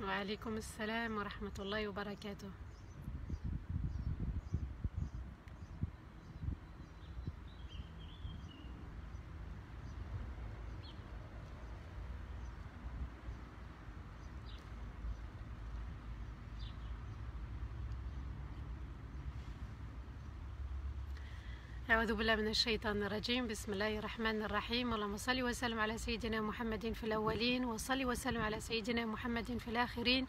وعليكم السلام ورحمة الله وبركاته. أعوذ بالله من الشيطان الرجيم. بسم الله الرحمن الرحيم. اللهم صل وسلم على سيدنا محمد في الأولين، وصل وسلم على سيدنا محمد في الآخرين،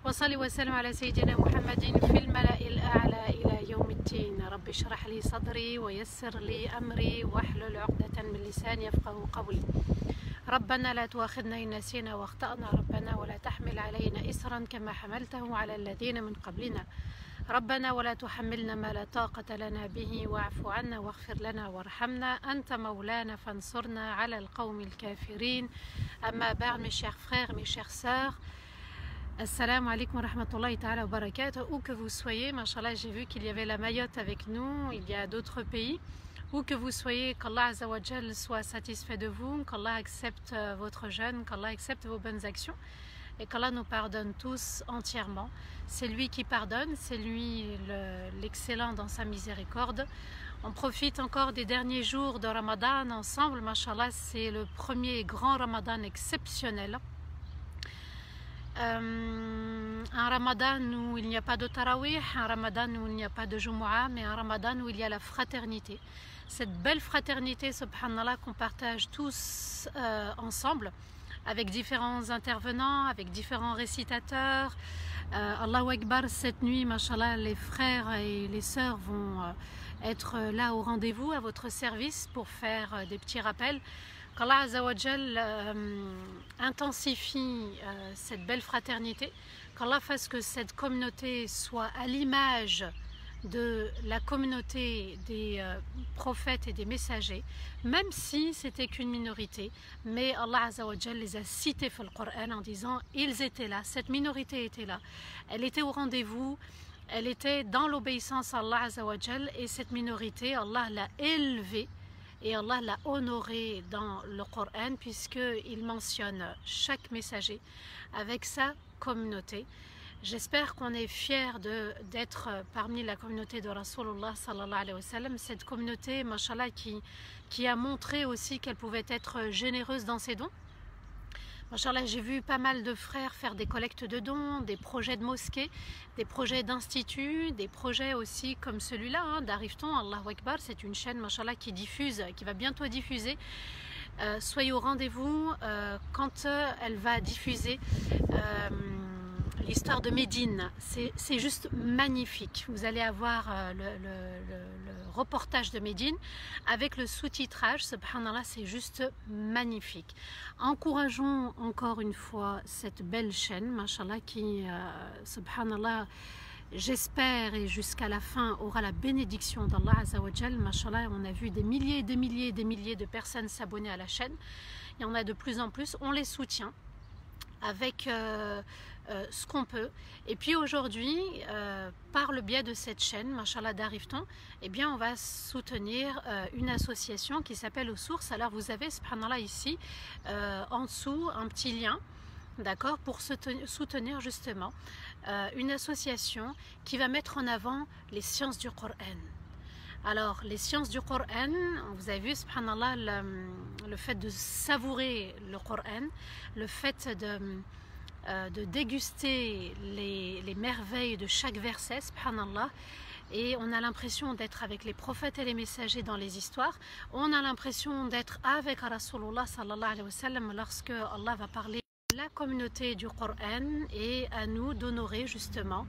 وصل وسلم على سيدنا محمد في الملأ الأعلى إلى يوم الدين. رب اشرح لي صدري ويسر لي أمري واحلل عقدة من لساني يفقهوا قولي. ربنا لا تؤاخذنا إن نسينا واخطأنا، ربنا ولا تحمل علينا إسرا كما حملته على الذين من قبلنا، ربنا ولا تحملنا ما لا طاقة لنا به واعف عنا واغفر لنا وارحمنا أنت مولانا فانصرنا على القوم الكافرين. أما بعد, mes chers frères, mes chères sœurs, assalamu alaikum wa rahmatullahi ta'ala wa barakatuh. Où que vous soyez, mashallah, j'ai vu qu'il y avait la Mayotte avec nous, il y a d'autres pays. Où que vous soyez, qu'Allah Azza wa Jal soit satisfait de vous, qu'Allah accepte votre jeûne, qu'Allah accepte vos bonnes actions et qu'Allah nous pardonne tous entièrement. C'est lui qui pardonne, c'est lui l'excellent dans sa miséricorde. On profite encore des derniers jours de Ramadan ensemble, mashallah, c'est le premier grand Ramadan exceptionnel. Un Ramadan où il n'y a pas de Tarawih, un Ramadan où il n'y a pas de Jumu'ah, mais un Ramadan où il y a la fraternité. Cette belle fraternité, subhanallah, qu'on partage tous ensemble, avec différents intervenants, avec différents récitateurs. Allahu Akbar, cette nuit, mashallah, les frères et les sœurs vont être là au rendez-vous, à votre service, pour faire des petits rappels. Qu'Allah Azza wa Jal intensifie cette belle fraternité, qu'Allah fasse que cette communauté soit à l'image de la communauté des prophètes et des messagers, même si c'était qu'une minorité, mais Allah Azza wa Jal les a cités dans le Coran en disant ils étaient là, cette minorité était là, elle était au rendez-vous, elle était dans l'obéissance à Allah Azza wa Jal, et cette minorité, Allah l'a élevée et Allah l'a honorée dans le Coran, puisqu'il mentionne chaque messager avec sa communauté. J'espère qu'on est fiers d'être parmi la communauté de Rasulullah sallallahu alayhi wa sallam, cette communauté, mashallah, qui a montré aussi qu'elle pouvait être généreuse dans ses dons. Mashallah, j'ai vu pas mal de frères faire des collectes de dons, des projets de mosquées, des projets d'instituts, des projets aussi comme celui-là, d'Arifton, Allahu Akbar, c'est une chaîne, mashallah, qui diffuse, qui va bientôt diffuser. Soyez au rendez-vous quand elle va diffuser l'histoire de Médine. C'est juste magnifique. Vous allez avoir le reportage de Médine avec le sous-titrage, subhanallah, c'est juste magnifique. Encourageons encore une fois cette belle chaîne, mashallah, qui, subhanallah, j'espère et jusqu'à la fin aura la bénédiction d'Allah Azza wa Jal. Mashallah, on a vu des milliers et des milliers et des milliers de personnes s'abonner à la chaîne. Il y en a de plus en plus, on les soutient avec ce qu'on peut. Et puis aujourd'hui, par le biais de cette chaîne, mashallah d'Arifton, eh bien on va soutenir une association qui s'appelle Aux Sources. Alors vous avez, subhanallah, ici en dessous un petit lien, d'accord, pour soutenir justement une association qui va mettre en avant les sciences du Coran. Alors, les sciences du Coran, vous avez vu, subhanallah, le fait de savourer le Coran, le fait de déguster les merveilles de chaque verset, subhanallah, et on a l'impression d'être avec les prophètes et les messagers dans les histoires, on a l'impression d'être avec Rasulullah sallallahu alayhi wa sallam lorsque Allah va parler de la communauté du Coran, et à nous d'honorer justement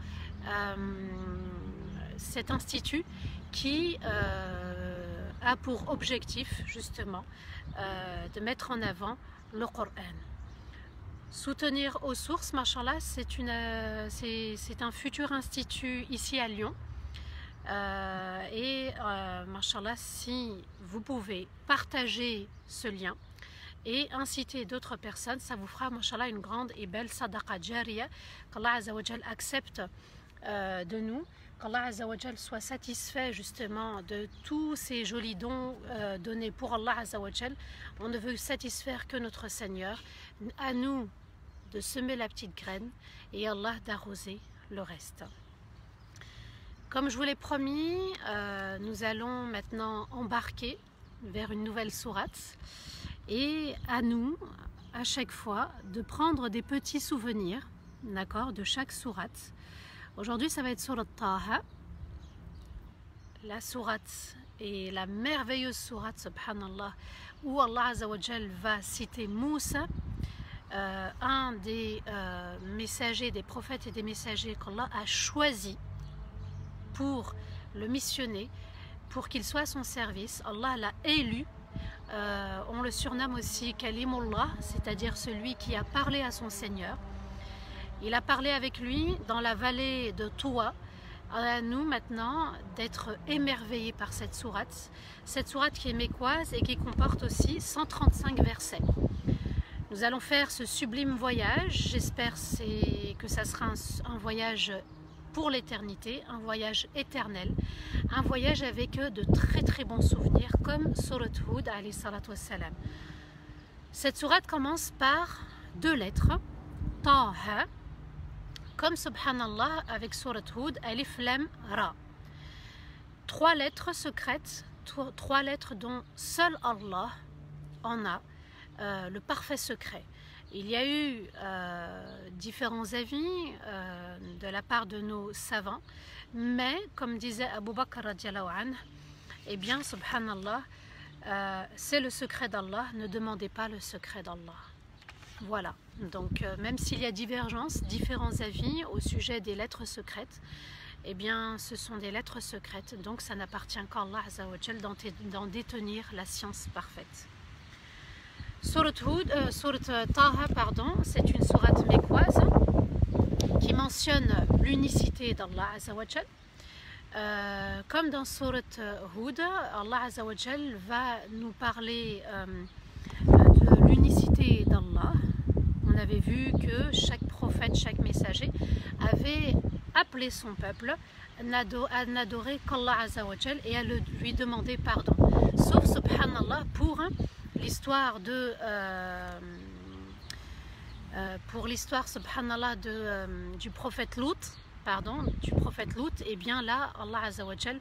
cet institut qui a pour objectif justement de mettre en avant le Coran. Soutenir Aux Sources, mashallah, c'est un futur institut ici à Lyon. Mashallah, si vous pouvez partager ce lien et inciter d'autres personnes, ça vous fera, mashallah, une grande et belle sadaqa jariya, qu'Allah Azza wa Jal accepte de nous, qu'Allah Azza wa Jal soit satisfait justement de tous ces jolis dons donnés pour Allah Azza wa Jal. On ne veut satisfaire que notre Seigneur. À nous de semer la petite graine et Allah d'arroser le reste. Comme je vous l'ai promis, nous allons maintenant embarquer vers une nouvelle sourate et à nous, à chaque fois, de prendre des petits souvenirs, d'accord, de chaque sourate. Aujourd'hui, ça va être sourate Taha, la sourate et la merveilleuse sourate, subhanallah, où Allah Azza wa Jal va citer Moussa, un des messagers, des prophètes et des messagers qu'Allah a choisi pour le missionner, pour qu'il soit à son service. Allah l'a élu, on le surnomme aussi Kalimullah, c'est-à-dire celui qui a parlé à son Seigneur. Il a parlé avec lui dans la vallée de Touwa. À nous maintenant d'être émerveillés par cette sourate qui est mécoise et qui comporte aussi 135 versets. Nous allons faire ce sublime voyage, j'espère que ça sera un voyage pour l'éternité, un voyage éternel, un voyage avec de très très bons souvenirs comme sourate Hud alayhi salatu wassalam. Cette sourate commence par 2 lettres, Taha, comme subhanallah avec sourate Hud, Alif Lam Ra. 3 lettres secrètes, 3 lettres dont seul Allah en a le parfait secret. Il y a eu différents avis de la part de nos savants, mais comme disait Abu Bakr radiallahu anhu, eh bien subhanallah, c'est le secret d'Allah, ne demandez pas le secret d'Allah. Voilà, donc même s'il y a divergence, différents avis au sujet des lettres secrètes, eh bien ce sont des lettres secrètes, donc ça n'appartient qu'à Allah Azza wa Jal d'en détenir la science parfaite. Sourate Taha, pardon, c'est une sourate mécoise qui mentionne l'unicité d'Allah Azza wa Jal. Comme dans sourate Hud, Allah Azza wa Jal va nous parler de l'unicité d'Allah. On avait vu que chaque prophète, chaque messager avait appelé son peuple à n'adorer qu'Allah Azza wa Jal et à lui demander pardon. Sauf subhanallah pour l'histoire subhanallah du prophète Lut, et bien là Allah Azza wa Jal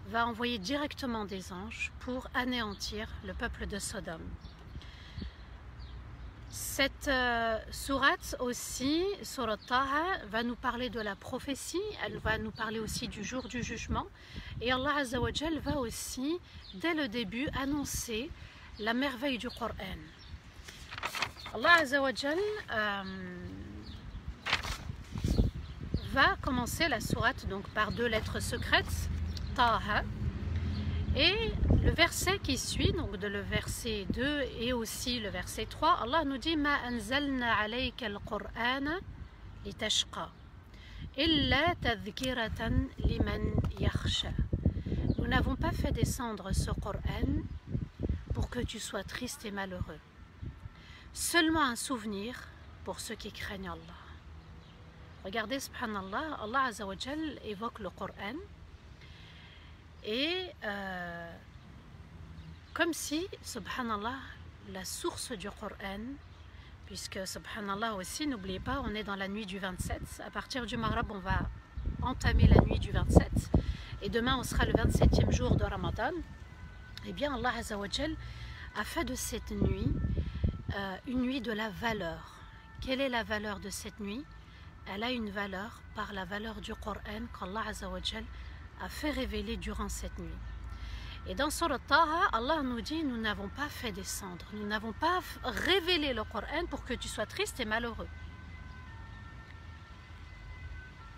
va envoyer directement des anges pour anéantir le peuple de Sodome. Cette sourate aussi, sourate Taha, va nous parler de la prophétie, elle va nous parler aussi du jour du jugement, et Allah Azza wa Jal va aussi, dès le début, annoncer la merveille du Coran. Allah Azza wa Jal va commencer la sourate donc par 2 lettres secrètes, Taha, et le verset qui suit, donc le verset 2 et aussi le verset 3, Allah nous dit Ma anzalna alayka al-Qur'ana litashqa illa tadhkiratan liman yakhsha. Nous n'avons pas fait descendre ce Coran pour que tu sois triste et malheureux. Seulement un souvenir pour ceux qui craignent Allah. Regardez, subhanallah, Allah Azza wa Jal évoque le Coran et comme si, subhanallah, la source du Coran, puisque subhanallah aussi, n'oubliez pas, on est dans la nuit du 27, à partir du Maghreb on va entamer la nuit du 27 et demain on sera le 27e jour de Ramadan. Eh bien Allah Azza wa Jal a fait de cette nuit une nuit de la valeur. Quelle est la valeur de cette nuit? Elle a une valeur par la valeur du Coran qu'Allah Azza wa Jal a fait révéler durant cette nuit. Et dans Sourate Taha, Allah nous dit, nous n'avons pas fait descendre, nous n'avons pas révélé le Coran pour que tu sois triste et malheureux.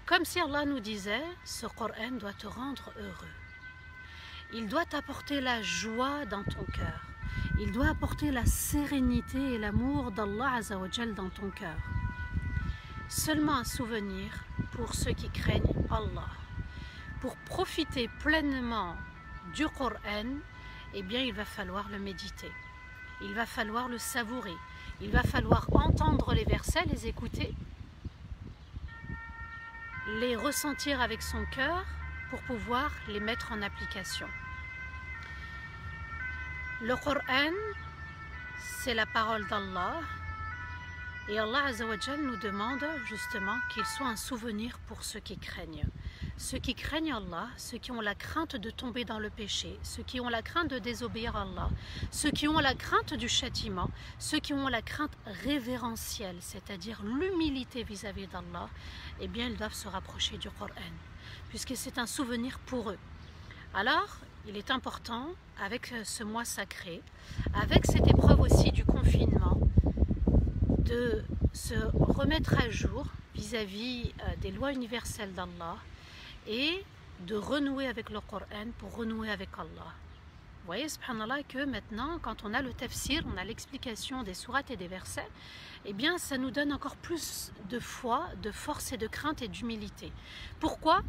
Comme si Allah nous disait, ce Coran doit te rendre heureux. Il doit t'apporter la joie dans ton cœur. Il doit apporter la sérénité et l'amour d'Allah Azza wa Jal dans ton cœur. Seulement un souvenir pour ceux qui craignent Allah. Pour profiter pleinement du Coran, eh bien il va falloir le méditer, il va falloir le savourer, il va falloir entendre les versets, les écouter, les ressentir avec son cœur pour pouvoir les mettre en application. Le Coran, c'est la parole d'Allah Et Allah Azza wa Jal nous demande justement qu'il soit un souvenir pour ceux qui craignent. Ceux qui craignent Allah, ceux qui ont la crainte de tomber dans le péché, ceux qui ont la crainte de désobéir à Allah, ceux qui ont la crainte du châtiment, ceux qui ont la crainte révérentielle, c'est-à-dire l'humilité vis-à-vis d'Allah, eh bien ils doivent se rapprocher du Coran, puisque c'est un souvenir pour eux. Alors, il est important, avec ce mois sacré, avec cette épreuve aussi du confinement, de se remettre à jour vis-à-vis des lois universelles d'Allah et de renouer avec le Coran pour renouer avec Allah. Vous voyez, subhanallah, que maintenant, quand on a le tafsir, on a l'explication des sourates et des versets, eh bien, ça nous donne encore plus de foi, de force et de crainte et d'humilité. Pourquoi?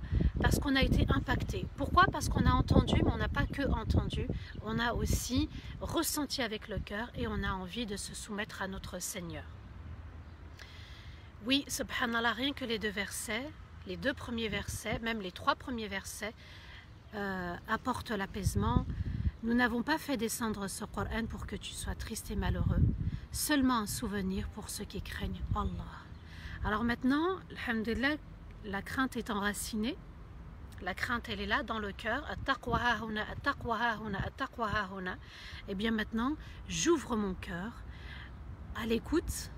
Parce qu'on a été impacté. Pourquoi? Parce qu'on a entendu, mais on n'a pas que entendu, on a aussi ressenti avec le cœur et on a envie de se soumettre à notre Seigneur. Oui, subhanallah, rien que les deux versets, les deux premiers versets, même les trois premiers versets, apportent l'apaisement. Nous n'avons pas fait descendre ce Coran pour que tu sois triste et malheureux, seulement un souvenir pour ceux qui craignent Allah. Alors maintenant, alhamdulillah, la crainte est enracinée, la crainte elle est là dans le cœur. Et bien maintenant, j'ouvre mon cœur à l'écoute,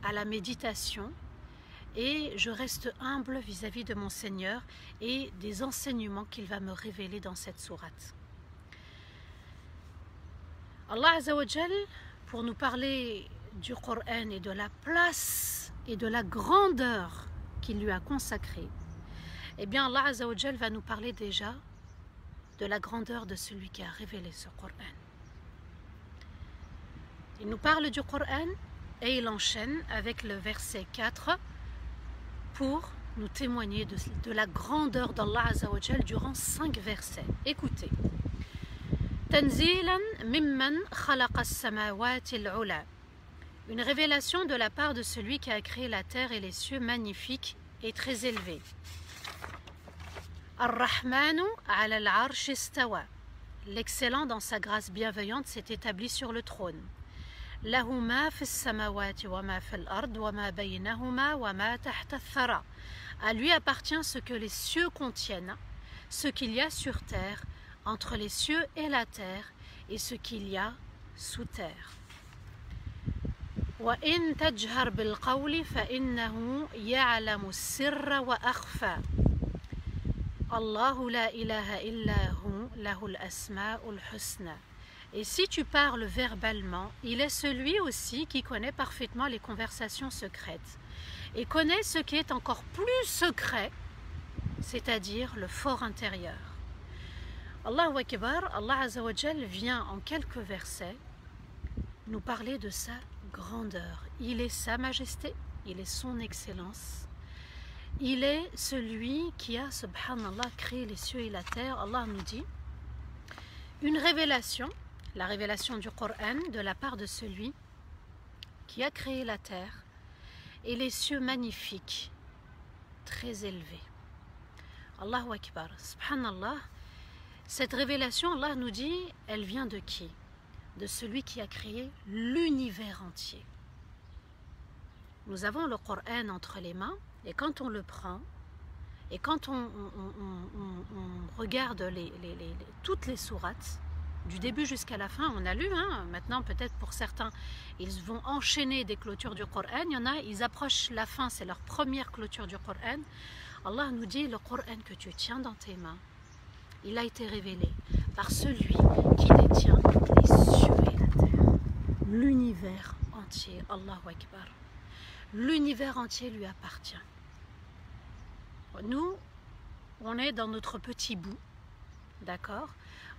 à la méditation, et je reste humble vis-à-vis de mon Seigneur et des enseignements qu'il va me révéler dans cette sourate. Allah Azza wa Jal, pour nous parler du Coran et de la place et de la grandeur qu'il lui a consacrée, eh bien Allah Azza wa Jal va nous parler déjà de la grandeur de celui qui a révélé ce Coran. Il nous parle du Coran et il enchaîne avec le verset 4 pour nous témoigner de la grandeur d'Allah Azza wa Jal durant 5 versets. Écoutez. Tanzilan mimman khalaqa as-samawati al-ula. Une révélation de la part de celui qui a créé la terre et les cieux magnifiques et très élevés. Ar-Rahmanu ala al-arsh istawa. L'excellent dans sa grâce bienveillante s'est établi sur le trône. Lahu ma fi as-samawati wa ma fi al-ard wa ma baynahuma wa ma tahta ath-thara. À lui appartient ce que les cieux contiennent, ce qu'il y a sur terre, entre les cieux et la terre, et ce qu'il y a sous terre. وَإِن تَجْهَرْ بِالْقَوْلِ فَإِنَّهُ يَعْلَمُ السِّرَّ وَأَخْفَى الله لا إله إلا هو له الأسماء الحسنى. Et si tu parles verbalement, il est celui aussi qui connaît parfaitement les conversations secrètes et connaît ce qui est encore plus secret, c'est-à-dire le fort intérieur. Allahu Akbar, Allah Azza wa Jal vient en quelques versets nous parler de sa grandeur. Il est sa majesté, il est son excellence. Il est celui qui a, subhanallah, créé les cieux et la terre. Allah nous dit une révélation, la révélation du Coran de la part de celui qui a créé la terre et les cieux magnifiques, très élevés. Allahu Akbar, subhanallah. Cette révélation, Allah nous dit, elle vient de qui? De celui qui a créé l'univers entier. Nous avons le Coran entre les mains, et quand on le prend, et quand on regarde toutes les sourates, du début jusqu'à la fin, on a lu, hein, maintenant peut-être pour certains, ils vont enchaîner des clôtures du Coran, il y en a, ils approchent la fin, c'est leur première clôture du Coran. Allah nous dit, le Coran que tu tiens dans tes mains, il a été révélé par celui qui détient les cieux et la terre, l'univers entier. Allahu Akbar. L'univers entier lui appartient. Nous, on est dans notre petit bout, d'accord?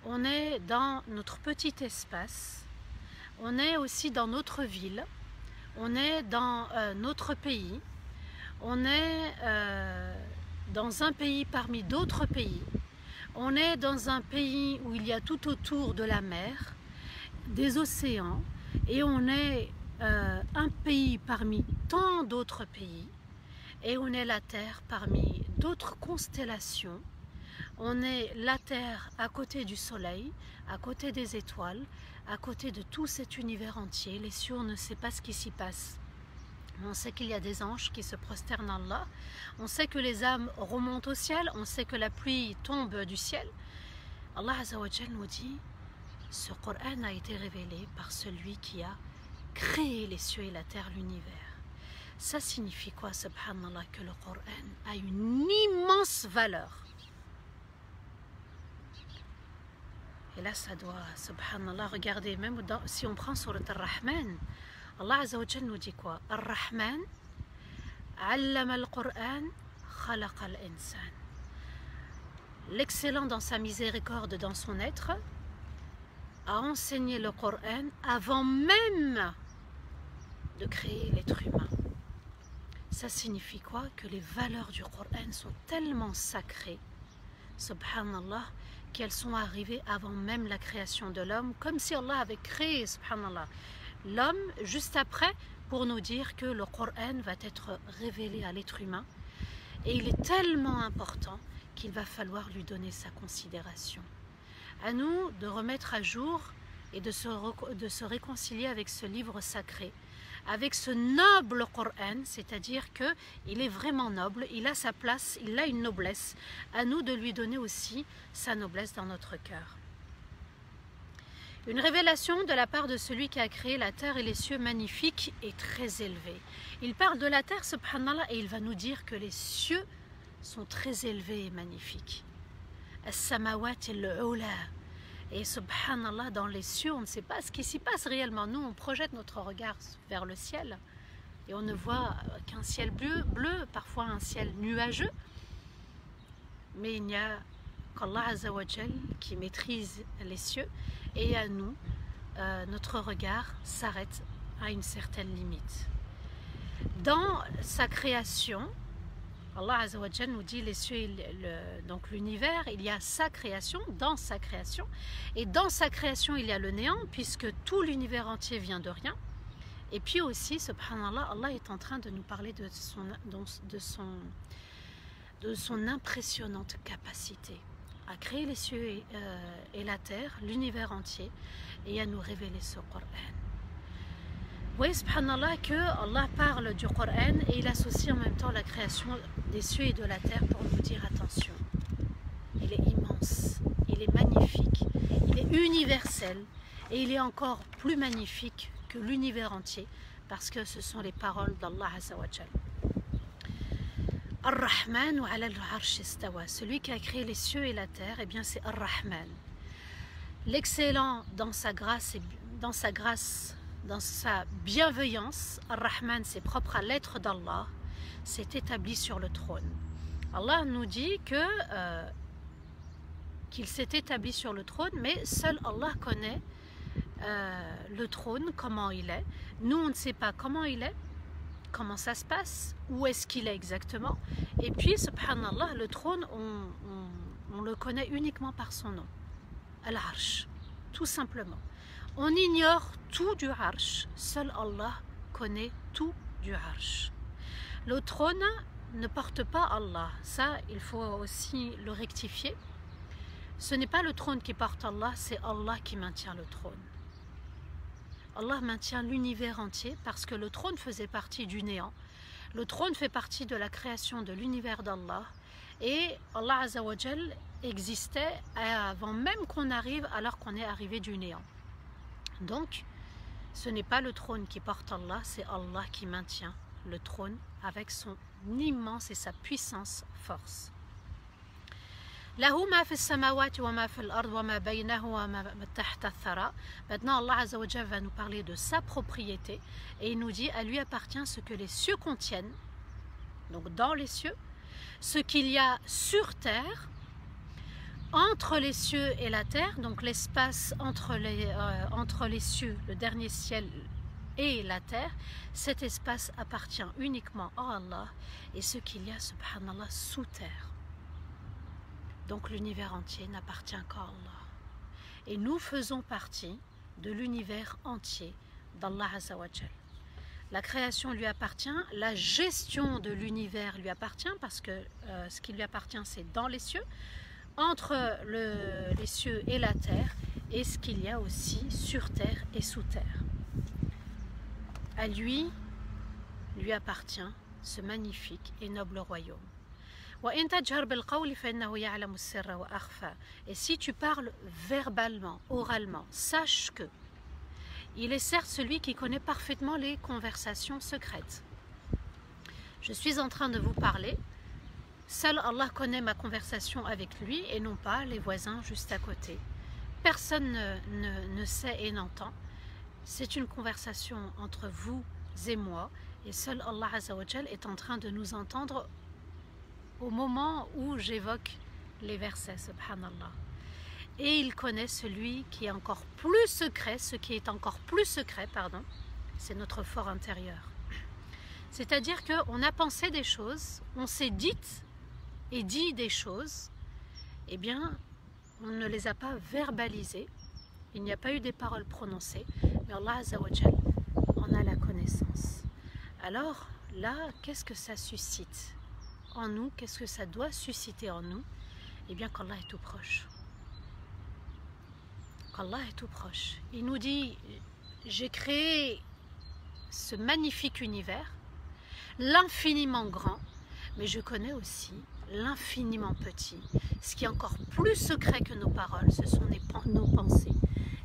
On est dans notre petit espace, on est aussi dans notre ville, on est dans notre pays, on est dans un pays parmi d'autres pays. On est dans un pays où il y a tout autour de la mer, des océans, et on est un pays parmi tant d'autres pays, et on est la Terre parmi d'autres constellations. On est la Terre à côté du Soleil, à côté des étoiles, à côté de tout cet univers entier. Les cieux, on ne sait pas ce qui s'y passe. On sait qu'il y a des anges qui se prosternent à Allah. On sait que les âmes remontent au ciel. On sait que la pluie tombe du ciel. Allah Azza wa Jal nous dit, ce Coran a été révélé par celui qui a créé les cieux et la terre, l'univers. Ça signifie quoi, subhanallah, que le Coran a une immense valeur. Et là, ça doit, subhanallah, regardez, même si on prend Surat Ar-Rahman, Allah Azza wa Jal nous dit quoi? Ar-Rahman, allama al-Qur'an, khalaqa al-insan. L'excellent dans sa miséricorde, dans son être, a enseigné le Coran avant même de créer l'être humain. Ça signifie quoi? Que les valeurs du Coran sont tellement sacrées, subhanallah, qu'elles sont arrivées avant même la création de l'homme, comme si Allah avait créé, subhanallah, l'homme juste après pour nous dire que le Coran va être révélé à l'être humain et il est tellement important qu'il va falloir lui donner sa considération. À nous de remettre à jour et de se réconcilier avec ce livre sacré, avec ce noble Coran, c'est-à-dire qu'il est vraiment noble, il a sa place, il a une noblesse. À nous de lui donner aussi sa noblesse dans notre cœur. Une révélation de la part de celui qui a créé la terre et les cieux magnifiques et très élevés. Il parle de la terre, subhanallah, et il va nous dire que les cieux sont très élevés et magnifiques. As-samawat al-ula. Et subhanallah, dans les cieux, on ne sait pas ce qui s'y passe réellement. Nous, on projette notre regard vers le ciel et on ne voit qu'un ciel bleu, parfois un ciel nuageux. Mais il n'y a qu'Allah Azza wa Jal qui maîtrise les cieux et à nous, notre regard s'arrête à une certaine limite. Dans sa création, Allah Azza wa Jal nous dit les cieux et donc l'univers, il y a sa création, dans sa création, et dans sa création il y a le néant puisque tout l'univers entier vient de rien. Et puis aussi, subhanallah, Allah est en train de nous parler de son impressionnante capacité à créer les cieux et la terre, l'univers entier, et à nous révéler ce Coran. Vous voyez, subhanallah, que Allah parle du Coran et il associe en même temps la création des cieux et de la terre pour nous dire attention. Il est immense, il est magnifique, il est universel et il est encore plus magnifique que l'univers entier parce que ce sont les paroles d'Allah Azza wa Jal. Ar-Rahman wa ala al-arsh istawa. Celui qui a créé les cieux et la terre, eh bien c'est Ar-Rahman. L'excellent dans sa grâce dans sa bienveillance, Ar-Rahman, c'est propre à l'être d'Allah, s'est établi sur le trône. Allah nous dit qu'il s'est établi sur le trône, mais seul Allah connaît le trône, comment il est. Nous, on ne sait pas comment il est, comment ça se passe, où est-ce qu'il est exactement. Et puis, subhanallah, le trône, on le connaît uniquement par son nom, Al-Arsh, tout simplement. On ignore tout du Arsh, seul Allah connaît tout du Arsh. Le trône ne porte pas Allah, ça il faut aussi le rectifier. Ce n'est pas le trône qui porte Allah, c'est Allah qui maintient le trône. Allah maintient l'univers entier parce que le trône faisait partie du néant. Le trône fait partie de la création de l'univers d'Allah et Allah Azza wa Jal existait avant même qu'on arrive, alors qu'on est arrivé du néant. Donc, ce n'est pas le trône qui porte Allah, c'est Allah qui maintient le trône avec son immense et sa puissance force. Maintenant, Allah Azza wa Jalla va nous parler de sa propriété et il nous dit à lui appartient ce que les cieux contiennent, donc dans les cieux, ce qu'il y a sur terre, entre les cieux et la terre, donc l'espace entre les cieux, le dernier ciel et la terre, cet espace appartient uniquement à Allah et ce qu'il y a, subhanallah, sous terre. Donc l'univers entier n'appartient qu'à Allah. Et nous faisons partie de l'univers entier d'Allah Azza wa Jal. La création lui appartient, la gestion de l'univers lui appartient parce que ce qui lui appartient c'est dans les cieux, entre les cieux et la terre, et ce qu'il y a aussi sur terre et sous terre. À lui lui appartient ce magnifique et noble royaume. Et si tu parles verbalement, oralement, sache que il est certes celui qui connaît parfaitement les conversations secrètes. Je suis en train de vous parler, seul Allah connaît ma conversation avec lui et non pas les voisins juste à côté. Personne ne sait et n'entend. C'est une conversation entre vous et moi et seul Allah Azza wa Jal est en train de nous entendre au moment où j'évoque les versets, subhanallah. Et il connaît celui qui est encore plus secret, ce qui est encore plus secret, pardon, c'est notre fort intérieur. C'est-à-dire qu'on a pensé des choses, on s'est dit et dit des choses, eh bien, on ne les a pas verbalisées, il n'y a pas eu des paroles prononcées, mais Allah Azza wa Jal en a la connaissance. Alors là, qu'est-ce que ça suscite en nous? Qu'est-ce que ça doit susciter en nous? Eh bien, qu'Allah est tout proche. Qu'Allah est tout proche. Il nous dit, j'ai créé ce magnifique univers, l'infiniment grand, mais je connais aussi l'infiniment petit. Ce qui est encore plus secret que nos paroles, ce sont nos pensées.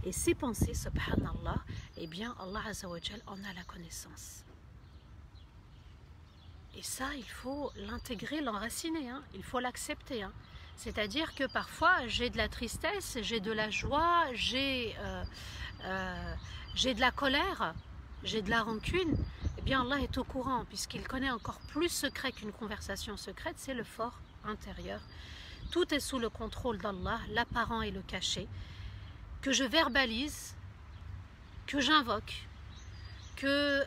Et ces pensées, subhanallah, eh bien, Allah Azza wa Jal en a la connaissance. Et ça, il faut l'intégrer, l'enraciner, hein. Il faut l'accepter. Hein. C'est-à-dire que parfois, j'ai de la tristesse, j'ai de la joie, j'ai de la colère, j'ai de la rancune. Eh bien, Allah est au courant, puisqu'il connaît encore plus secret qu'une conversation secrète, c'est le fort intérieur. Tout est sous le contrôle d'Allah, l'apparent et le caché, que je verbalise, que j'invoque, que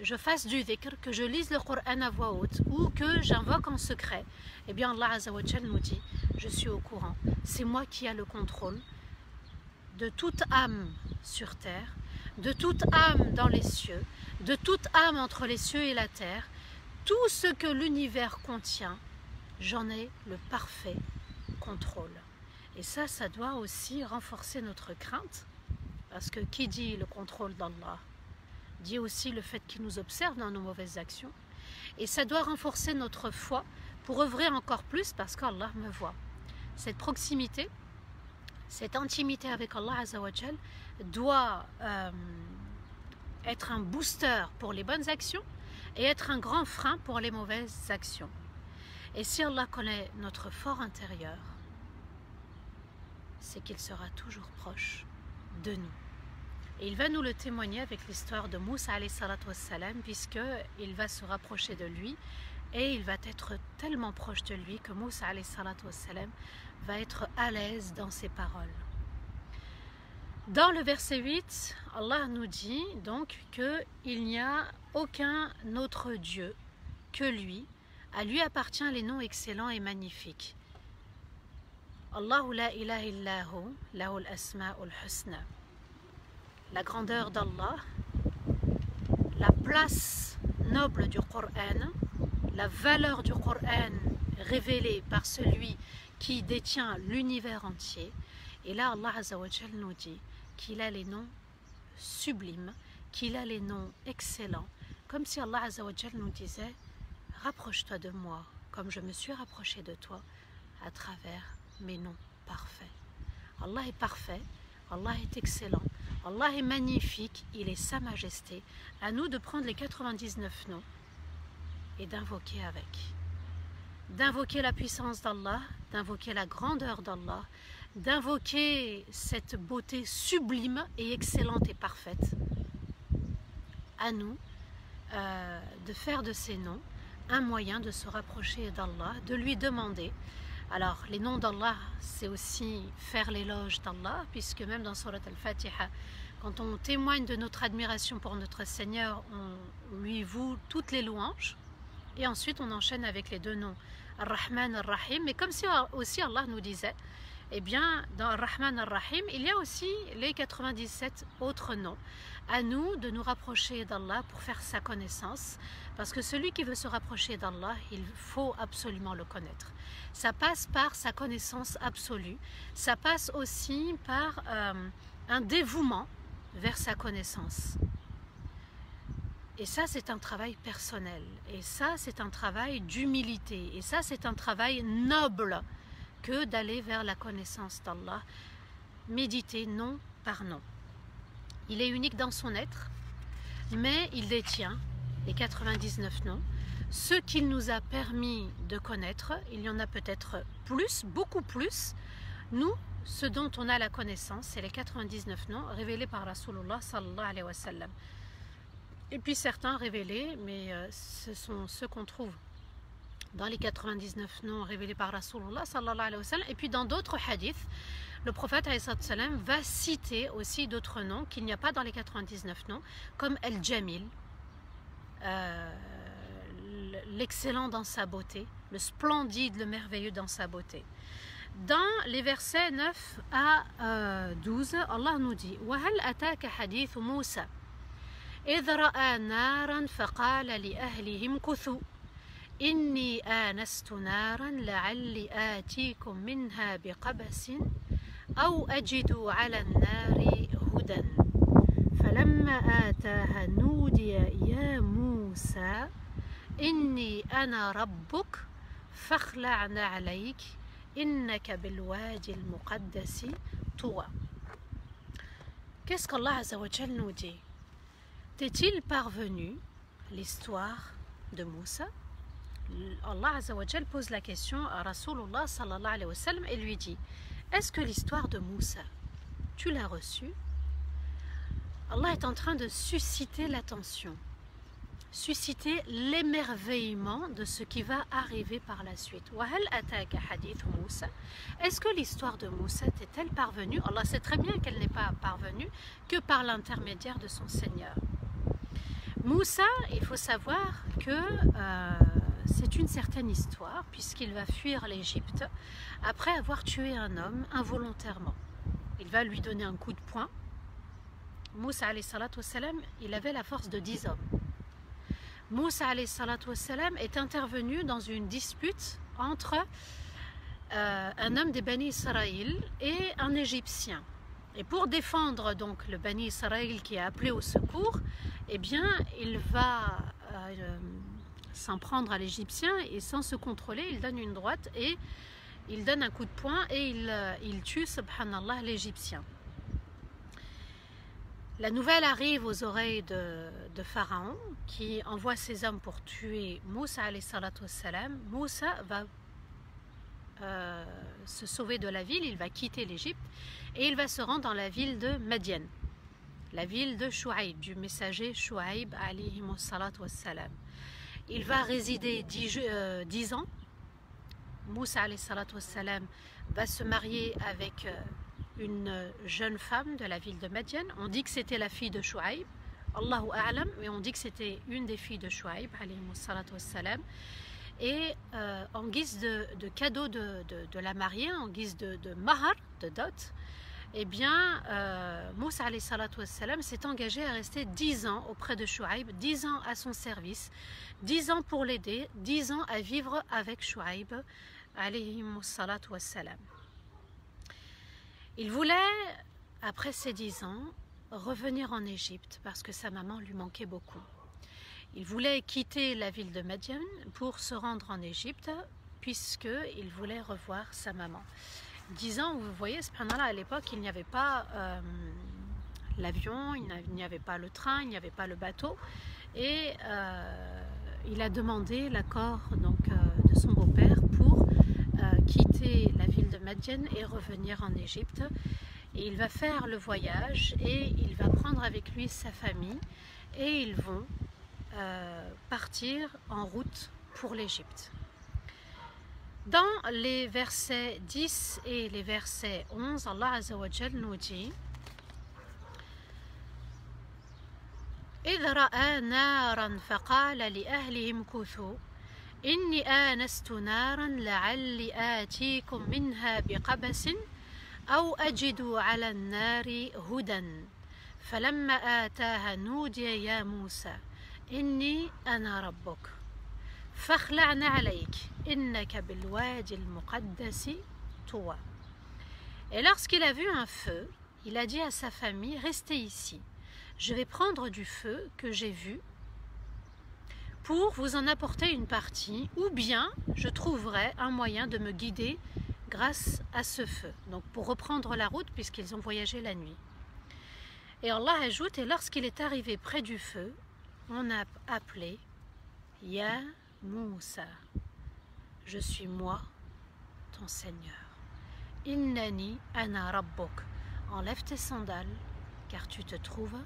je fasse du dhikr, que je lise le Coran à voix haute ou que j'invoque en secret, eh bien Allah Azza wa Jal nous dit, je suis au courant, c'est moi qui ai le contrôle de toute âme sur terre, de toute âme dans les cieux, de toute âme entre les cieux et la terre, tout ce que l'univers contient, j'en ai le parfait contrôle. Et ça doit aussi renforcer notre crainte, parce que qui dit le contrôle d'Allah dit aussi le fait qu'il nous observe dans nos mauvaises actions. Et ça doit renforcer notre foi pour œuvrer encore plus parce qu'Allah me voit. Cette proximité, cette intimité avec Allah Azza wa Jal doit être un booster pour les bonnes actions et être un grand frein pour les mauvaises actions. Et si Allah connaît notre fort intérieur, c'est qu'il sera toujours proche de nous. Et il va nous le témoigner avec l'histoire de Moussa alayhi salatu wassalam, puisqu'il va se rapprocher de lui et il va être tellement proche de lui que Moussa alayhi salatu wassalam va être à l'aise dans ses paroles. Dans le verset 8, Allah nous dit donc qu'il n'y a aucun autre Dieu que lui. À lui appartient les noms excellents et magnifiques. Allahu la ilaha illahu, lahul asma'ul husna. La grandeur d'Allah, la place noble du Coran, la valeur du Coran révélée par celui qui détient l'univers entier. Et là, Allah Azza wa Jal nous dit qu'il a les noms sublimes, qu'il a les noms excellents, comme si Allah Azza wa Jal nous disait « Rapproche-toi de moi, comme je me suis rapproché de toi, à travers mes noms parfaits. » Allah est parfait, Allah est excellent, Allah est magnifique, il est sa majesté. À nous de prendre les 99 noms et d'invoquer avec. D'invoquer la puissance d'Allah, d'invoquer la grandeur d'Allah, d'invoquer cette beauté sublime et excellente et parfaite. À nous de faire de ces noms un moyen de se rapprocher d'Allah, de lui demander. Alors, les noms d'Allah, c'est aussi faire l'éloge d'Allah, puisque même dans Surat Al-Fatiha, quand on témoigne de notre admiration pour notre Seigneur, on lui voue toutes les louanges. Et ensuite, on enchaîne avec les deux noms, Ar-Rahman Ar-Rahim. Mais comme si aussi Allah nous disait, eh bien, dans Ar-Rahman Ar-Rahim, il y a aussi les 97 autres noms. À nous de nous rapprocher d'Allah pour faire sa connaissance, parce que celui qui veut se rapprocher d'Allah, il faut absolument le connaître. Ça passe par sa connaissance absolue, ça passe aussi par un dévouement vers sa connaissance. Et ça, c'est un travail personnel. Et ça, c'est un travail d'humilité. Et ça, c'est un travail noble que d'aller vers la connaissance d'Allah. Méditer nom par nom. Il est unique dans son être, mais il détient les 99 noms. Ce qu'il nous a permis de connaître, il y en a peut-être plus, beaucoup plus. Nous, ce dont on a la connaissance, c'est les 99 noms révélés par Rasulullah sallallahu alayhi wa sallam. Et puis certains révélés, mais ce sont ceux qu'on trouve dans les 99 noms révélés par Rasulullah sallallahu alayhi wa sallam. Et puis dans d'autres hadiths, le prophète alayhi sallam va citer aussi d'autres noms qu'il n'y a pas dans les 99 noms, comme Al-Jamil, l'excellent dans sa beauté, le splendide, le merveilleux dans sa beauté. Dans les versets 9 à 12, Allah nous dit « وَهَلْ أَتَاكَ حَدِيثُ مُوسَى إِذْ رَأَى نَارًا فَقَالَ لِأَهْلِهِ امْكُثُوا إِنِّي آنَسْتُ نَارًا لَعَلِّي آتِيكُم مِّنْهَا بِقَبَسٍ أَوْ أَجِدُ عَلَى النَّارِ هُدًى فَلَمَّا آتَاهَا نُودِيَ يَا مُوسَى إِنِّي أَنَا رَبُّكَ فَاخْلَعْ نَعْلَيْكَ إِنَّكَ بِالْوَادِ الْمُقَدَّسِ طُوًى ». Qu'est-ce qu'Allah Azza wa Jal nous dit? T'est-il parvenu l'histoire de Moussa? Allah Azza wa Jal pose la question à Rasulullah sallallahu alayhi wa sallam et lui dit: est-ce que l'histoire de Moussa, tu l'as reçue? Allah est en train de susciter l'attention, susciter l'émerveillement de ce qui va arriver par la suite. وَهَلْ أَتَاكَ حَدِيثُ مُوسَى. Est-ce que l'histoire de Moussa t'est-elle parvenue? Allah sait très bien qu'elle n'est pas parvenue que par l'intermédiaire de son Seigneur. Moussa, il faut savoir que c'est une certaine histoire, puisqu'il va fuir l'Égypte après avoir tué un homme involontairement. Il va lui donner un coup de poing. Moussa alayhi salatu wassalam, il avait la force de 10 hommes. Moussa alayhi salatu wassalam est intervenu dans une dispute entre un homme des Bani Israël et un Égyptien. Et pour défendre donc le Bani Israël qui a appelé au secours, eh bien il va s'en prendre à l'Égyptien et sans se contrôler, il donne une droite et il donne un coup de poing et il tue, subhanallah, l'Égyptien. La nouvelle arrive aux oreilles de Pharaon qui envoie ses hommes pour tuer Moussa alayhi salatu wassalam. Moussa va se sauver de la ville, il va quitter l'Égypte et il va se rendre dans la ville de Madian, la ville de Chouaïb, du messager Chouaïb alayhi salatu wassalam. Il va résider 10 ans. Moussa alayhi salatu wassalam va se marier avec une jeune femme de la ville de Madian. On dit que c'était la fille de Chouaïb, Allahu A'lam, mais on dit que c'était une des filles de Chouaïb alayhi salatu wassalam. Et en guise de cadeau de la mariée, en guise de mahar, de dot, eh bien, Moussa alayhi salatu wassalam s'est engagé à rester 10 ans auprès de Chouaïb, 10 ans à son service, 10 ans pour l'aider, 10 ans à vivre avec Chouaïb alayhi salatu wassalam. Il voulait, après ces 10 ans, revenir en Égypte parce que sa maman lui manquait beaucoup. Il voulait quitter la ville de Madian pour se rendre en Égypte puisqu'il voulait revoir sa maman. 10 ans, vous voyez, subhanallah, à l'époque, il n'y avait pas l'avion, il n'y avait pas le train, il n'y avait pas le bateau. Et il a demandé l'accord de son beau-père pour quitter la ville de Madian et revenir en Égypte. Et il va faire le voyage et il va prendre avec lui sa famille et ils vont partir en route pour l'Égypte. Dans les versets 10 et les versets 11, Allah Azza wa Jal nous dit: إِذْ رَأَى نَارًا فَقَالَ لِأَهْلِهِ امْكُثُوا إِنِّي آنَسْتُ نَارًا لَعَلِّي آتِيكُم مِّنْهَا بِقَبَسٍ أَوْ أَجِدُ عَلَى النَّارِ هُدًى فَلَمَّا آتَاهَا نُودِيَ يَا مُوسَى إِنِّي أَنَا رَبُّكَ فَاخْلَعْ نَعْلَيْكَ إِنَّكَ بِالْوَادِ الْمُقَدَّسِ طُوًى. Et lorsqu'il a vu un feu, il a dit à sa famille: restez ici, je vais prendre du feu que j'ai vu pour vous en apporter une partie, ou bien je trouverai un moyen de me guider grâce à ce feu. Donc pour reprendre la route puisqu'ils ont voyagé la nuit. Et Allah ajoute, et lorsqu'il est arrivé près du feu, on a appelé Ya Moussa, je suis moi, ton Seigneur. Innani ana rabbuk, enlève tes sandales, car tu te trouves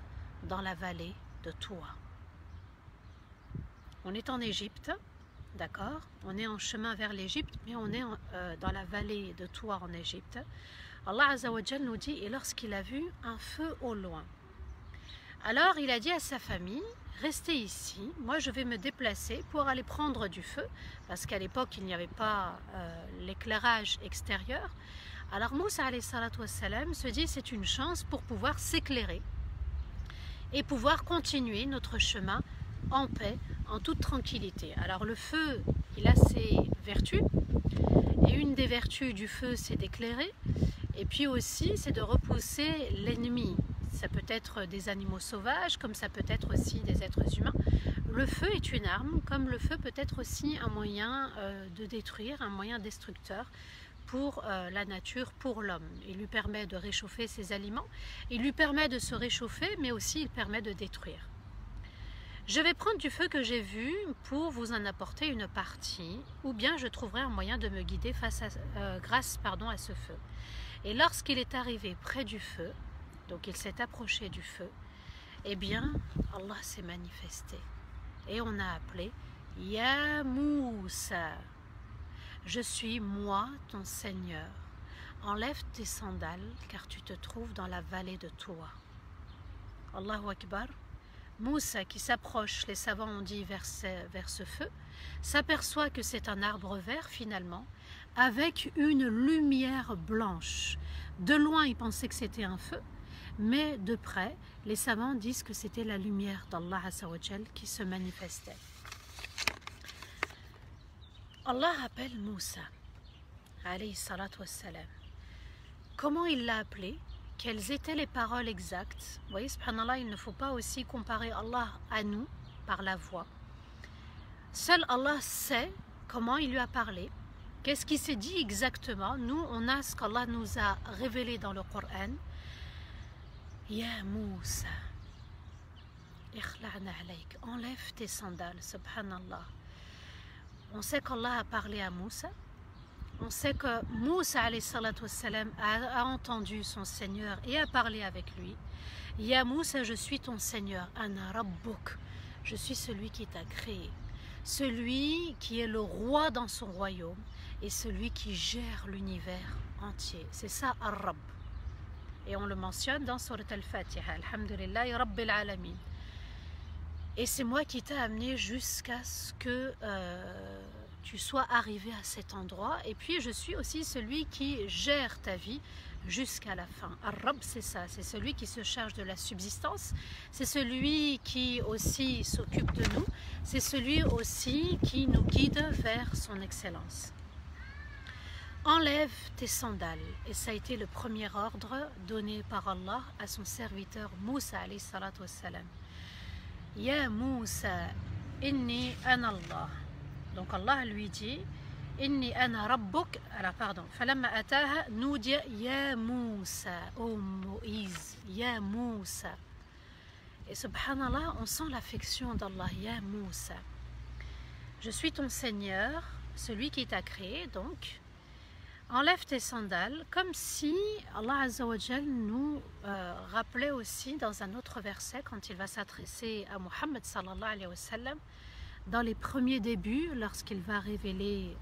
dans la vallée de Toua. On est en Égypte, d'accord? On est en chemin vers l'Égypte, mais on est dans la vallée de Toua en Égypte. Allah Azza wa Jal nous dit, et lorsqu'il a vu un feu au loin, alors il a dit à sa famille, restez ici, moi je vais me déplacer pour aller prendre du feu, parce qu'à l'époque il n'y avait pas l'éclairage extérieur. Alors Moussa alayhi salatu wassalam se dit, c'est une chance pour pouvoir s'éclairer et pouvoir continuer notre chemin en paix, en toute tranquillité. Alors le feu, il a ses vertus, et une des vertus du feu, c'est d'éclairer, et puis aussi, c'est de repousser l'ennemi. Ça peut être des animaux sauvages, comme ça peut être aussi des êtres humains. Le feu est une arme, comme le feu peut être aussi un moyen de détruire, un moyen destructeur pour la nature, pour l'homme. Il lui permet de réchauffer ses aliments, il lui permet de se réchauffer, mais aussi il permet de détruire. Je vais prendre du feu que j'ai vu pour vous en apporter une partie, ou bien je trouverai un moyen de me guider grâce à ce feu. Et lorsqu'il est arrivé près du feu, donc il s'est approché du feu, eh bien Allah s'est manifesté. Et on a appelé Ya Moussa, je suis moi ton Seigneur. Enlève tes sandales car tu te trouves dans la vallée de Toua. Allahu Akbar. Moussa qui s'approche, les savants ont dit vers ce feu, s'aperçoit que c'est un arbre vert finalement, avec une lumière blanche. De loin, il pensait que c'était un feu, mais de près, les savants disent que c'était la lumière d'Allah Azza wa Jal qui se manifestait. Allah appelle Moussa, alayhi salatu wassalam. Comment il l'a appelé? Quelles étaient les paroles exactes? Vous voyez, subhanallah, il ne faut pas aussi comparer Allah à nous par la voix. Seul Allah sait comment il lui a parlé. Qu'est-ce qui s'est dit exactement? Nous, on a ce qu'Allah nous a révélé dans le Coran. Ya Moussa, ikhla'na alayk, enlève tes sandales, subhanallah. On sait qu'Allah a parlé à Moussa. On sait que Moussa alayhi salatu wassalam a entendu son Seigneur et a parlé avec lui. Ya Moussa, je suis ton Seigneur, ana rabbuk, je suis celui qui t'a créé, celui qui est le roi dans son royaume et celui qui gère l'univers entier. C'est ça, Ar-Rabb. Et on le mentionne dans Surat Al-Fatiha, Alhamdulillahi Rabbil Alamin. Et c'est moi qui t'ai amené jusqu'à ce que tu sois arrivé à cet endroit. Et puis je suis aussi celui qui gère ta vie jusqu'à la fin. Ar-Rabb, c'est ça, c'est celui qui se charge de la subsistance, c'est celui qui aussi s'occupe de nous, c'est celui aussi qui nous guide vers son excellence. Enlève tes sandales. Et ça a été le premier ordre donné par Allah à son serviteur Moussa alayhi salatu wassalam. Ya Moussa, inni ana Allah. Donc Allah lui dit, inni ana rabbuk. Alors pardon, falamma ataha nudiya ya Moussa, ô Moïse, ya Moussa. Et subhanallah, on sent l'affection d'Allah, ya Moussa. Je suis ton Seigneur, celui qui t'a créé, donc. Enlève tes sandales, comme si Allah Azza wa Jal nous rappelait aussi dans un autre verset, quand il va s'adresser à Muhammad sallallahu alayhi wa sallam, dans les premiers débuts, lorsqu'il va révéler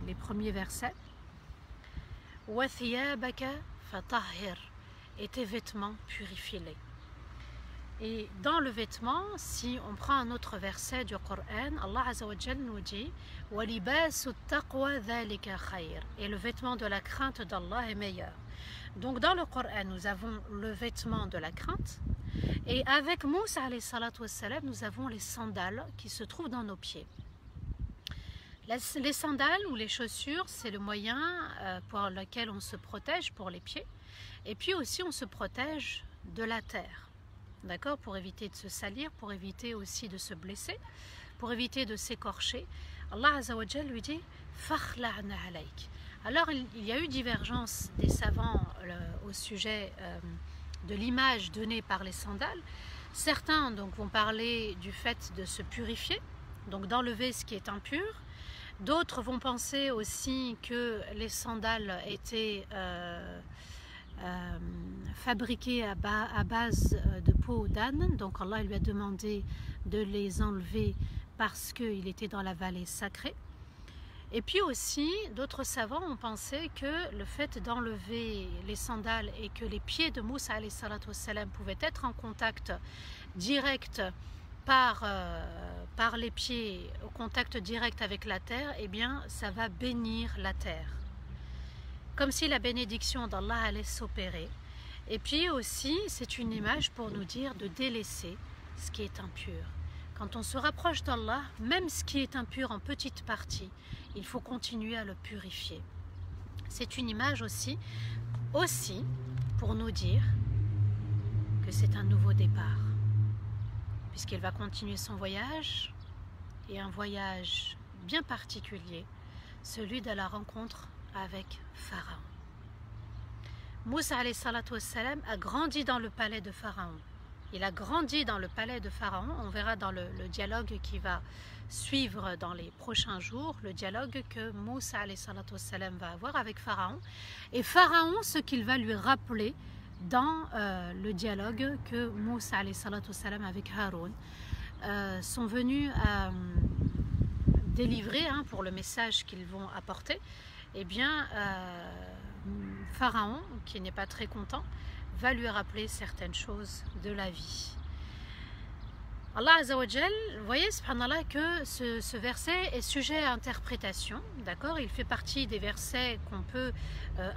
les premiers versets. Wa thiyabaka fatahhir, et tes vêtements purifie-les. Et dans le vêtement, si on prend un autre verset du Coran, Allah Azza wa Jal nous dit wa libasu taqwa dhalika khayr, et le vêtement de la crainte d'Allah est meilleur. Donc dans le Coran, nous avons le vêtement de la crainte, et avec Moussa alayhi salatu wassalam, nous avons les sandales qui se trouvent dans nos pieds. Les sandales ou les chaussures, c'est le moyen pour lequel on se protège pour les pieds, et puis aussi on se protège de la terre. D'accord, pour éviter de se salir, pour éviter aussi de se blesser, pour éviter de s'écorcher, Allah Azza wa Jal lui dit « Fakhla'na alayk ». Alors il y a eu divergence des savants au sujet de l'image donnée par les sandales. Certains donc vont parler du fait de se purifier, donc d'enlever ce qui est impur. D'autres vont penser aussi que les sandales étaient fabriquées à base de peau d'âne, donc Allah lui a demandé de les enlever parce qu'il était dans la vallée sacrée. Et puis aussi, d'autres savants ont pensé que le fait d'enlever les sandales et que les pieds de Moussa alayhi salatu wassalam pouvaient être en contact direct par les pieds, au contact direct avec la terre, eh bien ça va bénir la terre. Comme si la bénédiction d'Allah allait s'opérer. Et puis aussi, c'est une image pour nous dire de délaisser ce qui est impur. Quand on se rapproche d'Allah, même ce qui est impur en petite partie, il faut continuer à le purifier. C'est une image aussi pour nous dire que c'est un nouveau départ. Puisqu'il va continuer son voyage, et un voyage bien particulier, celui de la rencontre avec Pharaon. Moussa alayhi salatu wassalam a grandi dans le palais de Pharaon. Il a grandi dans le palais de Pharaon. On verra dans le dialogue qui va suivre dans les prochains jours, le dialogue que Moussa alayhi salatu wassalam va avoir avec Pharaon. Et Pharaon, ce qu'il va lui rappeler dans le dialogue que Moussa alayhi salatu wassalam avec Haroun sont venus délivrer pour le message qu'ils vont apporter. Eh bien, Pharaon, qui n'est pas très content, va lui rappeler certaines choses de la vie. Allah Azza wa Jal, vous voyez, subhanallah, que ce verset est sujet à interprétation, d'accord? Il fait partie des versets qu'on peut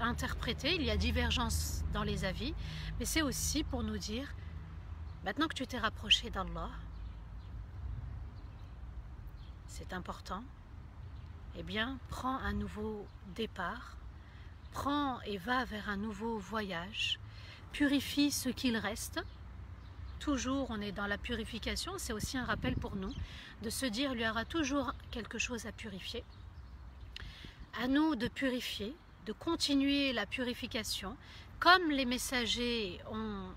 interpréter, il y a divergence dans les avis, mais c'est aussi pour nous dire, maintenant que tu t'es rapproché d'Allah, c'est important, eh bien, prends un nouveau départ, prends et va vers un nouveau voyage, purifie ce qu'il reste. Toujours on est dans la purification, c'est aussi un rappel pour nous de se dire il y aura toujours quelque chose à purifier. À nous de purifier, de continuer la purification, comme les messagers ont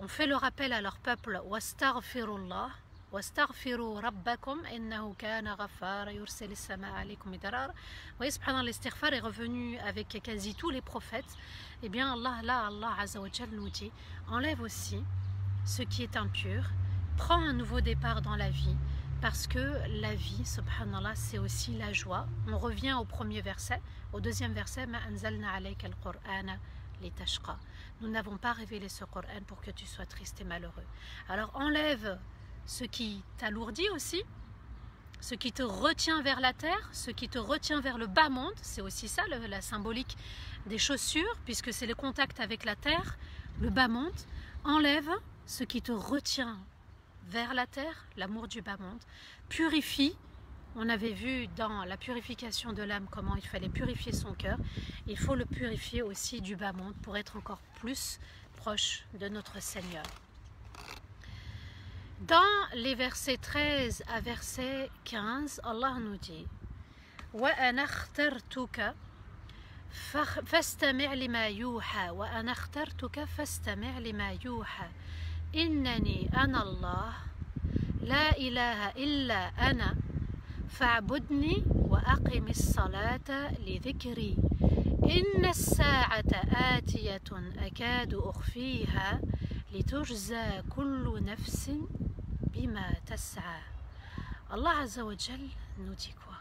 fait le rappel à leur peuple « Wastaghfirullah » واستغفروا ربكم إنه كان غفارا يرسل السماء عليكم مدرارا. Vous voyez, subhanallah, l'istighfar est revenu avec quasi tous les prophètes. Eh bien, Allah Azza wa Jal nous dit, enlève aussi ce qui est impur, prends un nouveau départ dans la vie, parce que la vie, subhanallah, c'est aussi la joie. On revient au premier verset, au deuxième verset, Ma anzalna alayka al-Qur'ana litashqa. Nous n'avons pas révélé ce Coran pour que tu sois triste et malheureux. Alors enlève ce qui t'alourdit aussi, ce qui te retient vers la terre, ce qui te retient vers le bas monde, c'est aussi ça la symbolique des chaussures, puisque c'est le contact avec la terre, le bas monde. Enlève ce qui te retient vers la terre, l'amour du bas monde. Purifie, on avait vu dans la purification de l'âme comment il fallait purifier son cœur, il faut le purifier aussi du bas monde pour être encore plus proche de notre Seigneur. Dans les versets 13 à verset 15, Allah nous dit وَأَنَا اخْتَرْتُكَ فَاسْتَمِعْ لِمَا يُوحَى وَأَنَا اخْتَرْتُكَ فَاسْتَمِعْ لِمَا يُوحَى إِنَّنِي أَنَا اللَّهُ لَا إِلَهَ إِلَّا أَنَا فَاعْبُدْنِي وَأَقِمِ الصَّلَاةَ لِذِكْرِي إِنَّ السَّاعَةَ آتِيَةٌ أَكَادُ أُخْفِيهَا لِتُجْزَى كُلُّ نَفْسٍ بِمَا تَسْعَى. Allah Azza wa Jal nous dit quoi?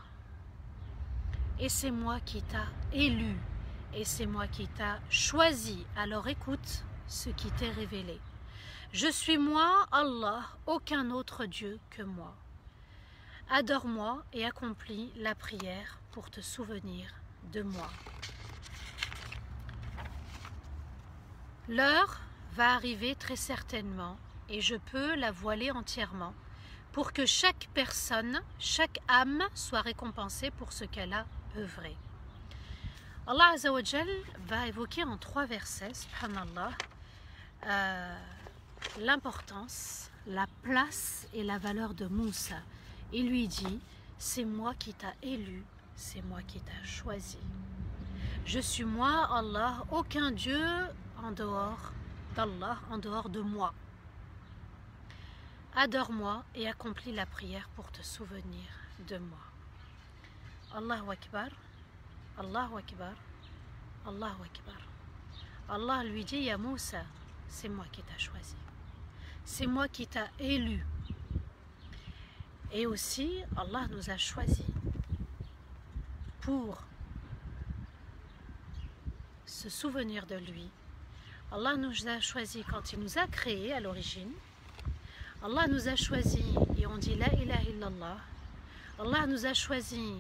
Et c'est moi qui t'a élu, et c'est moi qui t'a choisi, alors écoute ce qui t'est révélé. Je suis moi, Allah, aucun autre Dieu que moi. Adore-moi et accomplis la prière pour te souvenir de moi. L'heure va arriver très certainement, et je peux la voiler entièrement, pour que chaque personne, chaque âme soit récompensée pour ce qu'elle a œuvré. Allah Azza wa Jal va évoquer en 3 versets, subhanallah, l'importance la place et la valeur de Moussa. Il lui dit, c'est moi qui t'a élu, c'est moi qui t'a choisi. Je suis moi, Allah, aucun Dieu en dehors d'Allah, en dehors de moi. Adore-moi et accomplis la prière pour te souvenir de moi. Allahu Akbar, Allahu Akbar, Allahu Akbar. Allah lui dit, ya Moussa, c'est moi qui t'a choisi. C'est moi qui t'a élu. Et aussi, Allah nous a choisis pour se souvenir de lui. Allah nous a choisis quand il nous a créés à l'origine. Allah nous a choisis et on dit la ilaha illallah. Allah nous a choisis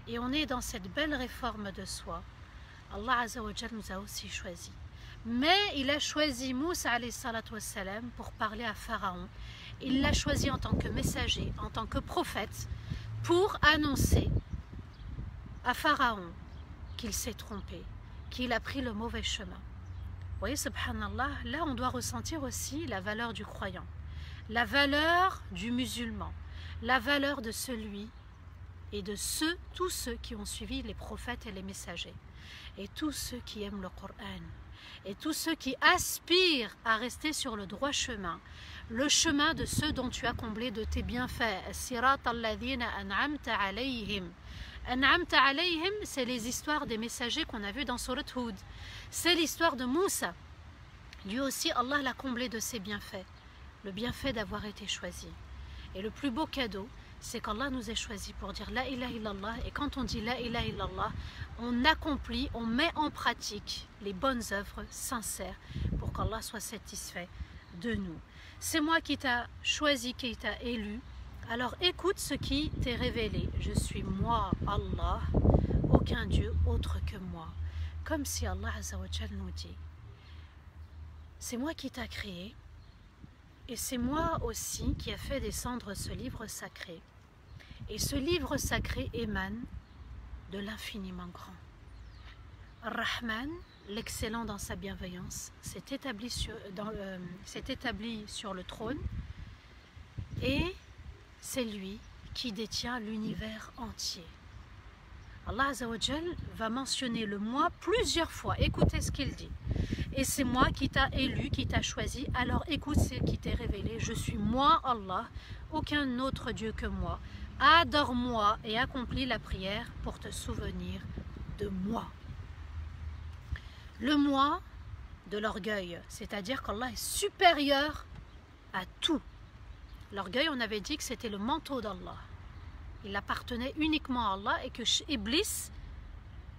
et on est dans cette belle réforme de soi. Allah Azza wa Jal nous a aussi choisis. Mais il a choisi Moussa alayhi salatu wassalam pour parler à Pharaon. Il l'a choisi en tant que messager, en tant que prophète, pour annoncer à Pharaon qu'il s'est trompé, qu'il a pris le mauvais chemin. Vous voyez, subhanallah, là on doit ressentir aussi la valeur du croyant, la valeur du musulman, la valeur de celui et de tous ceux qui ont suivi les prophètes et les messagers, et tous ceux qui aiment le Coran, et tous ceux qui aspirent à rester sur le droit chemin, le chemin de ceux dont tu as comblé de tes bienfaits. Sirat alladhina an'amta alayhim. An'amta alayhim, c'est les histoires des messagers qu'on a vus dans Surat Hud. C'est l'histoire de Moussa. Lui aussi, Allah l'a comblé de ses bienfaits. Le bienfait d'avoir été choisi. Et le plus beau cadeau, c'est qu'Allah nous ait choisis pour dire la ilaha illallah. Et quand on dit la ilaha illallah, on accomplit, on met en pratique les bonnes œuvres sincères pour qu'Allah soit satisfait de nous. C'est moi qui t'a choisi, qui t'a élu. Alors écoute ce qui t'est révélé. Je suis moi, Allah, aucun Dieu autre que moi. Comme si Allah Azza wa Jal nous dit, c'est moi qui t'a créé et c'est moi aussi qui a fait descendre ce livre sacré. Et ce livre sacré émane de l'infiniment grand. Ar-Rahman, l'excellent dans sa bienveillance, s'est établi sur le trône et c'est lui qui détient l'univers entier. Allah Azza wa Jal va mentionner le moi plusieurs fois. Écoutez ce qu'il dit. Et c'est moi qui t'a élu, qui t'a choisi. Alors écoute ce qui t'est révélé. Je suis moi, Allah, aucun autre Dieu que moi. Adore-moi et accomplis la prière pour te souvenir de moi. Le moi de l'orgueil, c'est-à-dire qu'Allah est supérieur à tout. L'orgueil, on avait dit que c'était le manteau d'Allah. Il appartenait uniquement à Allah et que Iblis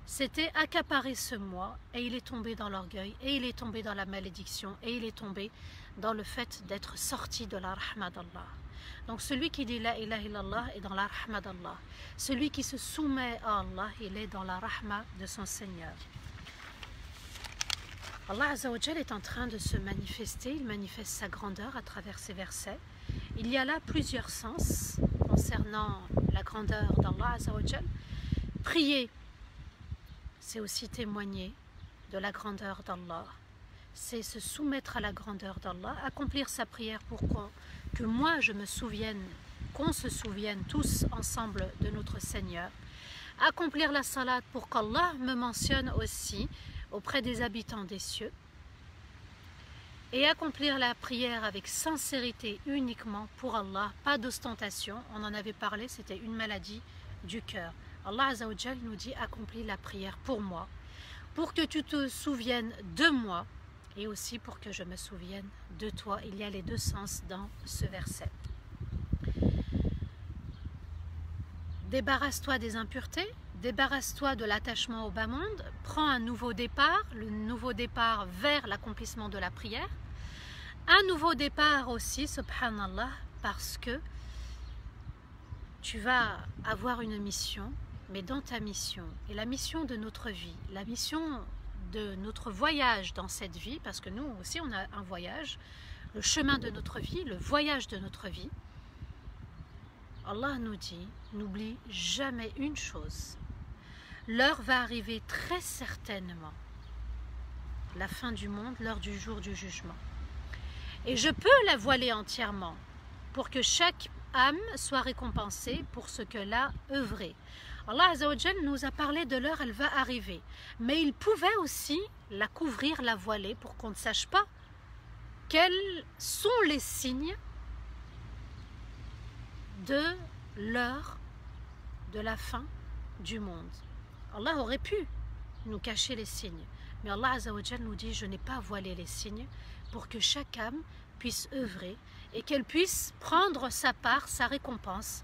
s'était accaparé ce moi et il est tombé dans l'orgueil et il est tombé dans la malédiction et il est tombé dans le fait d'être sorti de la rahma d'Allah. Donc celui qui dit la ilaha illallah est dans la rahma d'Allah. Celui qui se soumet à Allah, il est dans la rahma de son Seigneur. Allah Azza wa Jal est en train de se manifester, il manifeste sa grandeur à travers ces versets. Il y a là plusieurs sens concernant la grandeur d'Allah Azza wa Jal. Prier, c'est aussi témoigner de la grandeur d'Allah. C'est se soumettre à la grandeur d'Allah, accomplir sa prière pour que moi je me souvienne, qu'on se souvienne tous ensemble de notre Seigneur. Accomplir la salat pour qu'Allah me mentionne aussi auprès des habitants des cieux. Et accomplir la prière avec sincérité uniquement pour Allah, pas d'ostentation. On en avait parlé, c'était une maladie du cœur. Allah Azza wa Jal nous dit accomplis la prière pour moi, pour que tu te souviennes de moi et aussi pour que je me souvienne de toi. Il y a les deux sens dans ce verset. Débarrasse-toi des impuretés, débarrasse-toi de l'attachement au bas monde, prends un nouveau départ, le nouveau départ vers l'accomplissement de la prière. Un nouveau départ aussi, subhanallah, parce que tu vas avoir une mission, mais dans ta mission, et la mission de notre vie, la mission de notre voyage dans cette vie, parce que nous aussi on a un voyage, le chemin de notre vie, le voyage de notre vie. Allah nous dit, n'oublie jamais une chose, l'heure va arriver très certainement, la fin du monde, l'heure du jour du jugement. et je peux la voiler entièrement pour que chaque âme soit récompensée pour ce qu'elle a œuvré. Allah Azza wa Jal nous a parlé de l'heure, elle va arriver. Mais il pouvait aussi la couvrir, la voiler pour qu'on ne sache pas quels sont les signes de l'heure de la fin du monde. Allah aurait pu nous cacher les signes. Mais Allah Azza wa Jal nous dit, je n'ai pas voilé les signes pour que chaque âme puisse œuvrer et qu'elle puisse prendre sa part, sa récompense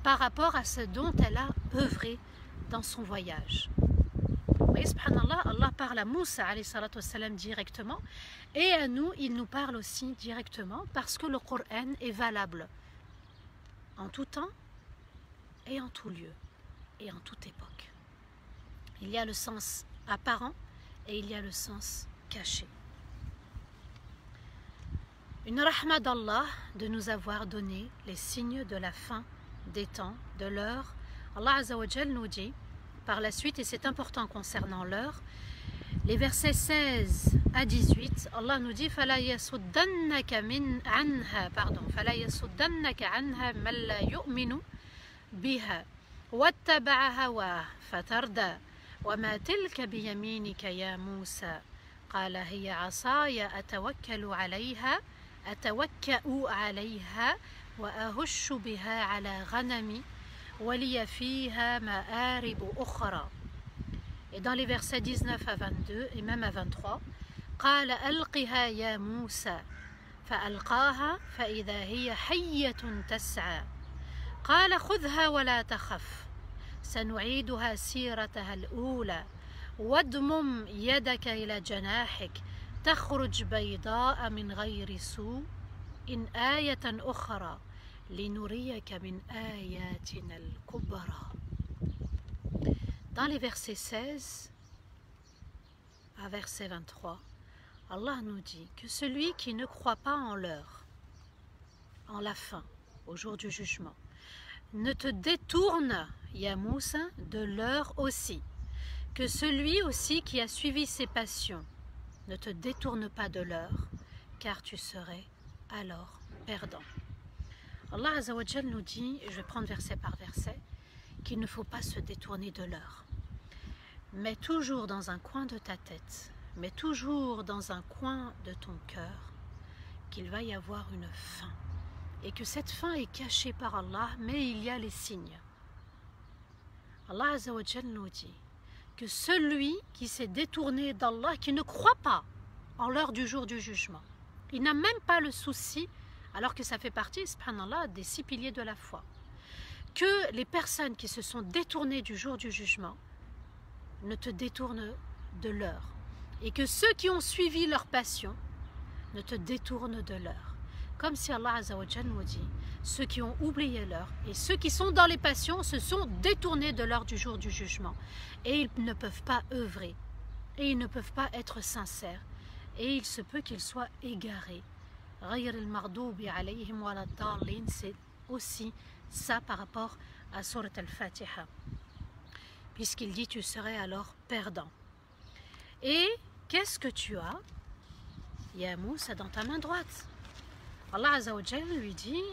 par rapport à ce dont elle a œuvré dans son voyage. Vous voyez, subhanallah, Allah parle à Moussa alayhi salatu wassalam directement et à nous, il nous parle aussi directement parce que le Coran est valable en tout temps et en tout lieu et en toute époque. Il y a le sens apparent et il y a le sens caché. Une rahma d'Allah de nous avoir donné les signes de la fin des temps, de l'heure. Allah Azza wa Jal nous dit par la suite, et c'est important concernant l'heure, les versets 16 à 18, Allah nous dit فَلَا يَصُدَّنَّكَ عَنْهَا مَنْ لَا يُؤْمِنُ بِهَا وَاتَّبَعَ هَوَاهُ فَتَرْدَى وَمَا تِلْكَ بِيَمِينِكَ يَا مُوسَى قَالَ هِيَ عَصَايَ أتوكأ عليها وأهش بها على غنمي ولي فيها مآرب أخرى. Et dans les versets 19 à 22 et même à 23, قال ألقها يا موسى فألقاها فإذا هي حية تسعى قال خذها ولا تخف سنعيدها سيرتها الأولى وادمم يدك إلى جناحك تخرج بيضاء من غير سوء إن آية أخرى لنريك من آياتنا الكبرى. Dans les versets 16 à verset 23, Allah nous dit que celui qui ne croit pas en l'heure, en la fin, au jour du jugement, ne te détourne, ya Moussa, de l'heure aussi, que celui aussi qui a suivi ses passions ne te détourne pas de l'heure, car tu serais alors perdant. Allah Azza wa Jal nous dit, je vais prendre verset par verset, qu'il ne faut pas se détourner de l'heure. Mets toujours dans un coin de ta tête, mets toujours dans un coin de ton cœur qu'il va y avoir une fin. Et que cette fin est cachée par Allah, mais il y a les signes. Allah Azza wa Jal nous dit que celui qui s'est détourné d'Allah, qui ne croit pas en l'heure du jour du jugement, il n'a même pas le souci, alors que ça fait partie, subhanallah, des 6 piliers de la foi, que les personnes qui se sont détournées du jour du jugement ne te détournent de l'heure, et que ceux qui ont suivi leur passion ne te détournent de l'heure. Comme si Allah Azza wa Jal nous dit, ceux qui ont oublié l'heure et ceux qui sont dans les passions se sont détournés de l'heure du jour du jugement. Et ils ne peuvent pas œuvrer, et ils ne peuvent pas être sincères, et il se peut qu'ils soient égarés. C'est aussi ça par rapport à Surat Al-Fatiha, puisqu'il dit tu serais alors perdant. Et qu'est-ce que tu as, ya Moussa, dans ta main droite? Allah Azza wa Jal lui dit,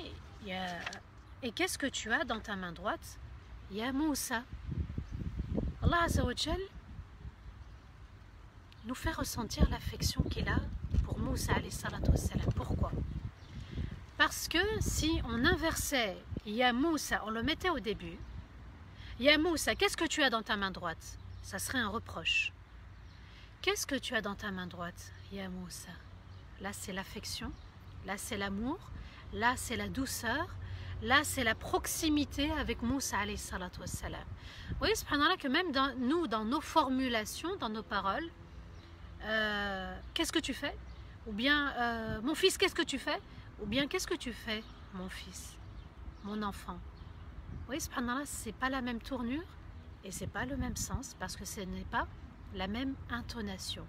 et qu'est-ce que tu as dans ta main droite, ya Moussa? Allah Azza wa Jal nous fait ressentir l'affection qu'il a pour Moussa alayhi salatu wassalam. Pourquoi? Parce que si on inversait ya Moussa, on le mettait au début, ya Moussa, qu'est-ce que tu as dans ta main droite? Ça serait un reproche. Qu'est-ce que tu as dans ta main droite, ya Moussa? Là c'est l'affection, là c'est l'amour, là c'est la douceur, là c'est la proximité avec Moussa alayhi salatu wassalam. Vous voyez, subhanallah, que même dans nos formulations, dans nos paroles, qu'est-ce que tu fais? Ou bien, mon fils, qu'est-ce que tu fais? Ou bien, qu'est-ce que tu fais, mon fils, mon enfant? Vous voyez, subhanallah, c'est pas la même tournure et c'est pas le même sens parce que ce n'est pas la même intonation.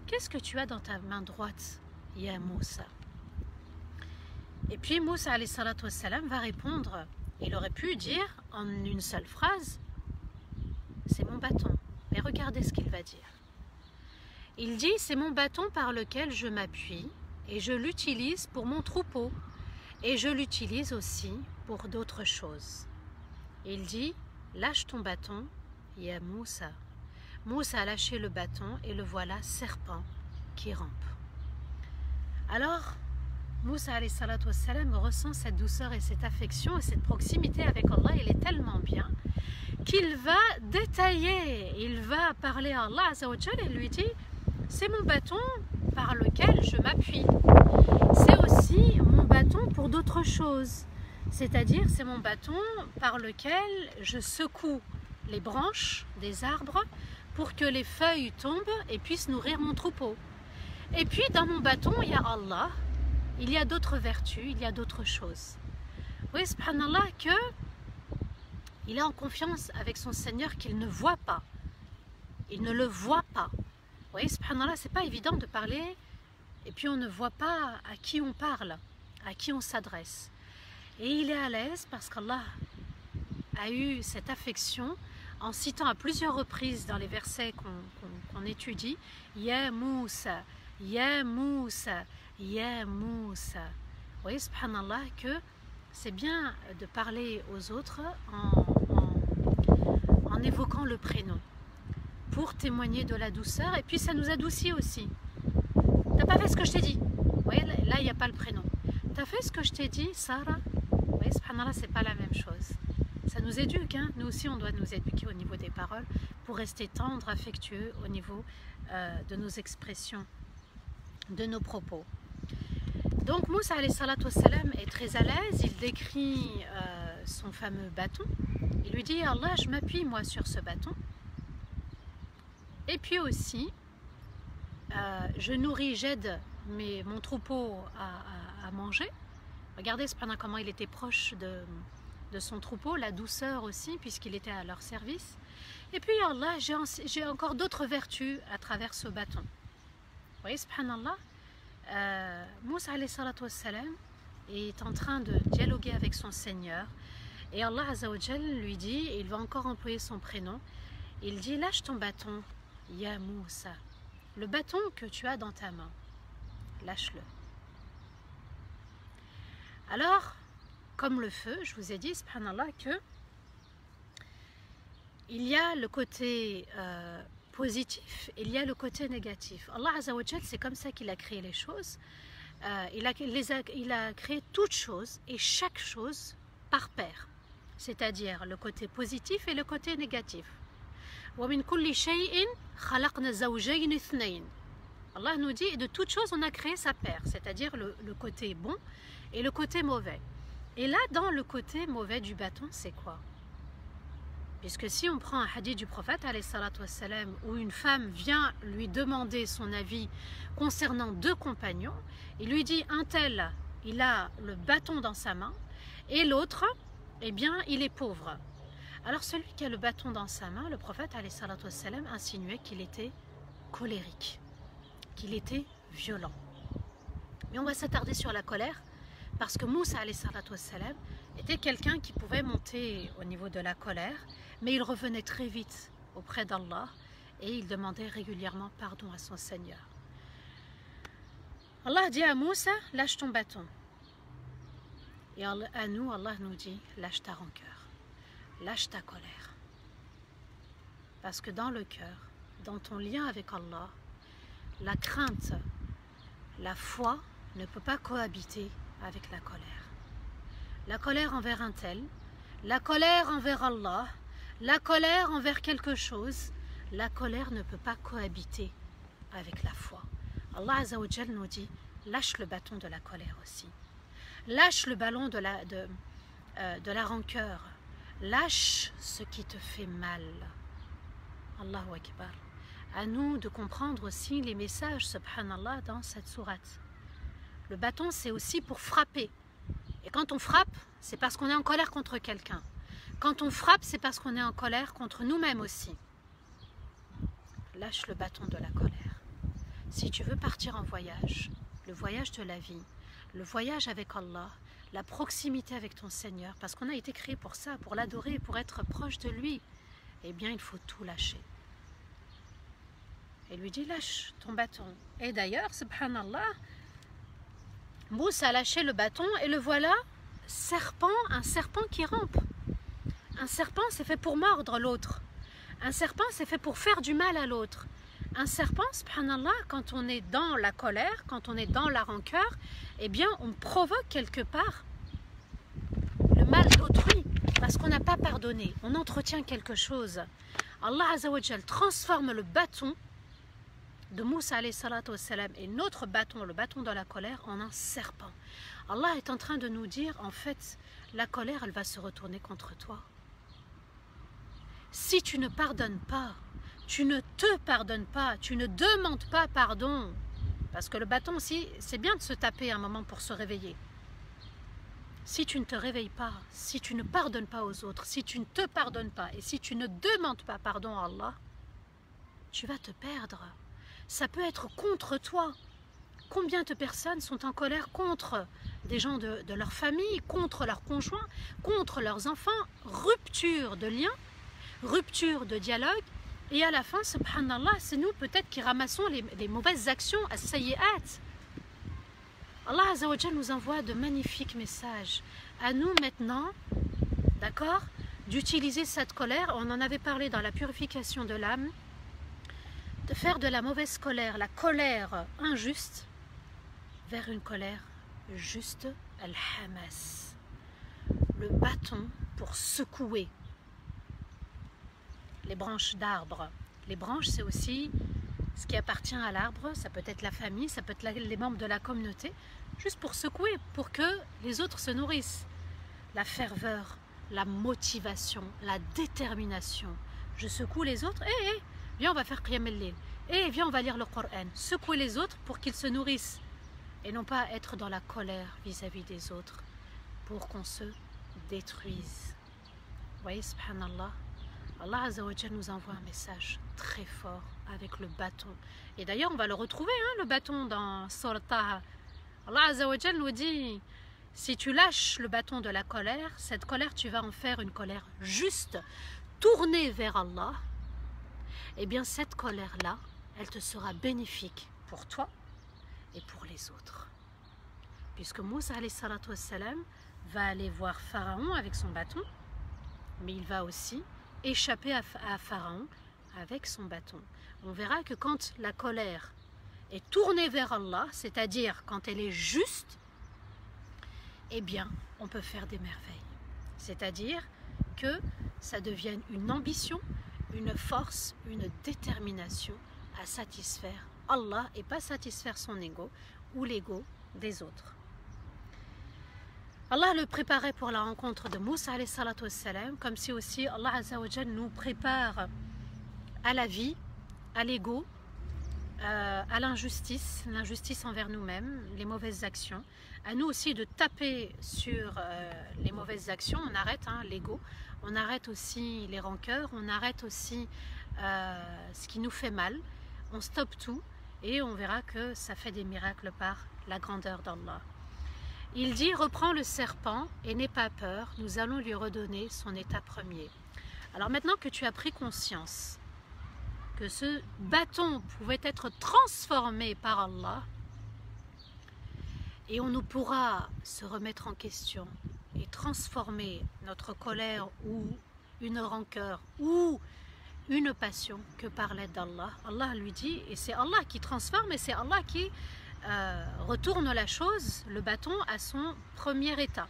Qu'est-ce que tu as dans ta main droite, ya Moussa? Et puis Moussa alayhi salatu wassalam va répondre, il aurait pu dire en une seule phrase, c'est mon bâton. Mais regardez ce qu'il va dire. Il dit, c'est mon bâton par lequel je m'appuie et je l'utilise pour mon troupeau et je l'utilise aussi pour d'autres choses. Il dit, lâche ton bâton, ya Moussa. Moussa a lâché le bâton et le voilà serpent qui rampe. Alors, Moussa alayhi salatu wassalam ressent cette douceur et cette affection et cette proximité avec Allah, il est tellement bien qu'il va détailler, il va parler à Allah Azza wa Jal et lui dit, c'est mon bâton par lequel je m'appuie, c'est aussi mon bâton pour d'autres choses, c'est-à-dire c'est mon bâton par lequel je secoue les branches des arbres pour que les feuilles tombent et puissent nourrir mon troupeau. Et puis dans mon bâton il y a Allah, il y a d'autres vertus, il y a d'autres choses. Oui, subhanallah, que il est en confiance avec son Seigneur qu'il ne voit pas. Il ne le voit pas. Oui, subhanallah, c'est pas évident de parler et puis on ne voit pas à qui on parle, à qui on s'adresse. Et il est à l'aise parce qu'Allah a eu cette affection en citant à plusieurs reprises dans les versets qu'on étudie, Ya Moussa, Ya Moussa, Ya Moussa. Vous voyez, subhanallah, que c'est bien de parler aux autres en évoquant le prénom pour témoigner de la douceur et puis ça nous adoucit aussi. T'as pas fait ce que je t'ai dit. Vous voyez, là il n'y a pas le prénom. T'as fait ce que je t'ai dit, Sarah. Vous voyez, subhanallah, c'est pas la même chose. Ça nous éduque, hein. Nous aussi on doit nous éduquer au niveau des paroles pour rester tendre, affectueux au niveau de nos expressions, de nos propos. Donc Moussa alayhi salatu wassalam est très à l'aise, il décrit son fameux bâton, il lui dit Allah, je m'appuie moi sur ce bâton et puis aussi je nourris, j'aide mon troupeau à manger. Regardez cependant comment il était proche de son troupeau, la douceur aussi puisqu'il était à leur service. Et puis Allah, j'ai encore d'autres vertus à travers ce bâton. Vous voyez, subhanallah, Moussa alayhi salatu wassalam est en train de dialoguer avec son Seigneur et Allah Azza wa Jal lui dit, il va encore employer son prénom, il dit lâche ton bâton, Ya Moussa, le bâton que tu as dans ta main, lâche-le. Alors, comme le feu, je vous ai dit, subhanallah, que il y a le côté positif, il y a le côté négatif. Allah Azza wa Jal, c'est comme ça qu'il a créé les choses. Il a créé toutes choses et chaque chose par paire. C'est-à-dire le côté positif et le côté négatif. وَمِن كُلِّ شَيْءٍ خَلَقْنَا زَوْجَيْنِ اثْنَيْنِ. Allah nous dit, et de toutes choses on a créé sa paire, c'est-à-dire le côté bon et le côté mauvais. Et là, dans le côté mauvais du bâton, c'est quoi? Puisque si on prend un hadith du prophète alayhi salatu wassalam, où une femme vient lui demander son avis concernant deux compagnons, il lui dit un tel, il a le bâton dans sa main, et l'autre, eh bien, il est pauvre. Alors celui qui a le bâton dans sa main, le prophète alayhi salatu wassalam insinuait qu'il était colérique, qu'il était violent. Mais on va s'attarder sur la colère, parce que Moussa alayhi salatu wassalam était quelqu'un qui pouvait monter au niveau de la colère, mais il revenait très vite auprès d'Allah et il demandait régulièrement pardon à son Seigneur. Allah dit à Moussa, lâche ton bâton. Et à nous, Allah nous dit, lâche ta rancœur, lâche ta colère. Parce que dans le cœur, dans ton lien avec Allah, la crainte, la foi ne peut pas cohabiter avec la colère. La colère envers un tel, la colère envers Allah, la colère envers quelque chose, la colère ne peut pas cohabiter avec la foi. Allah Azza wa Jal nous dit, lâche le bâton de la colère aussi. Lâche le ballon de la rancœur. Lâche ce qui te fait mal. Allahu Akbar. À nous de comprendre aussi les messages, subhanallah, dans cette sourate. Le bâton, c'est aussi pour frapper. Et quand on frappe, c'est parce qu'on est en colère contre quelqu'un. Quand on frappe, c'est parce qu'on est en colère contre nous-mêmes aussi. Lâche le bâton de la colère. Si tu veux partir en voyage, le voyage de la vie, le voyage avec Allah, la proximité avec ton Seigneur, parce qu'on a été créé pour ça, pour l'adorer, pour être proche de lui, eh bien il faut tout lâcher. Et lui dit, lâche ton bâton. Et d'ailleurs, subhanallah, Moussa a lâché le bâton et le voilà, un serpent qui rampe. Un serpent, c'est fait pour mordre l'autre. Un serpent, c'est fait pour faire du mal à l'autre. Un serpent, subhanallah, quand on est dans la colère, quand on est dans la rancœur, eh bien, on provoque quelque part le mal d'autrui, parce qu'on n'a pas pardonné. On entretient quelque chose. Allah Azza wa Jal transforme le bâton de Moussa alayhi salatu wassalam et notre bâton, le bâton de la colère, en un serpent. Allah est en train de nous dire, en fait, la colère, elle va se retourner contre toi. Si tu ne pardonnes pas, tu ne te pardonnes pas, tu ne demandes pas pardon, parce que le bâton aussi, c'est bien de se taper un moment pour se réveiller. Si tu ne te réveilles pas, si tu ne pardonnes pas aux autres, si tu ne te pardonnes pas et si tu ne demandes pas pardon à Allah, tu vas te perdre. Ça peut être contre toi. Combien de personnes sont en colère contre des gens de leur famille, contre leurs conjoints, contre leurs enfants, rupture de liens, rupture de dialogue, et à la fin, subhanallah, c'est nous peut-être qui ramassons les mauvaises actions, as-sayyi'at. Allah Azza wa Jal nous envoie de magnifiques messages. À nous maintenant, d'accord, d'utiliser cette colère, on en avait parlé dans la purification de l'âme, de faire de la mauvaise colère, la colère injuste, vers une colère juste, al-hamas, le bâton pour secouer les branches d'arbres. Les branches, c'est aussi ce qui appartient à l'arbre, ça peut être la famille, ça peut être les membres de la communauté, juste pour secouer, pour que les autres se nourrissent. La ferveur, la motivation, la détermination. Je secoue les autres, viens on va faire Qiyam al-Layl, viens on va lire le Coran. Secouer les autres pour qu'ils se nourrissent et non pas être dans la colère vis-à-vis des autres pour qu'on se détruise. Vous voyez, subhanallah, Allah Azza wa Jal nous envoie un message très fort avec le bâton. Et d'ailleurs, on va le retrouver, le bâton dans Surat Taha. Allah Azza wa Jal nous dit, si tu lâches le bâton de la colère, cette colère, tu vas en faire une colère juste, tournée vers Allah. Eh bien, cette colère-là, elle te sera bénéfique pour toi et pour les autres. Puisque Moussa alayhi salatu wassalam va aller voir Pharaon avec son bâton, mais il va aussi échapper à Pharaon avec son bâton. On verra que quand la colère est tournée vers Allah, c'est-à-dire quand elle est juste, eh bien, on peut faire des merveilles. C'est-à-dire que ça devienne une ambition, une force, une détermination à satisfaire Allah et pas satisfaire son ego ou l'ego des autres. Allah le préparait pour la rencontre de Moussa alayhi salatu wassalam, comme si aussi Allah Azza wa Jal nous prépare à la vie, à l'ego, à l'injustice, l'injustice envers nous-mêmes, les mauvaises actions. À nous aussi de taper sur les mauvaises actions, on arrête l'ego, on arrête aussi les rancœurs, on arrête aussi ce qui nous fait mal, on stoppe tout et on verra que ça fait des miracles par la grandeur d'Allah. Il dit, reprends le serpent et n'aie pas peur, nous allons lui redonner son état premier. Alors maintenant que tu as pris conscience que ce bâton pouvait être transformé par Allah, et on nous pourra se remettre en question et transformer notre colère ou une rancœur ou une passion que par l'aide d'Allah. Allah lui dit, et c'est Allah qui transforme et c'est Allah qui retourne la chose, le bâton, à son premier état.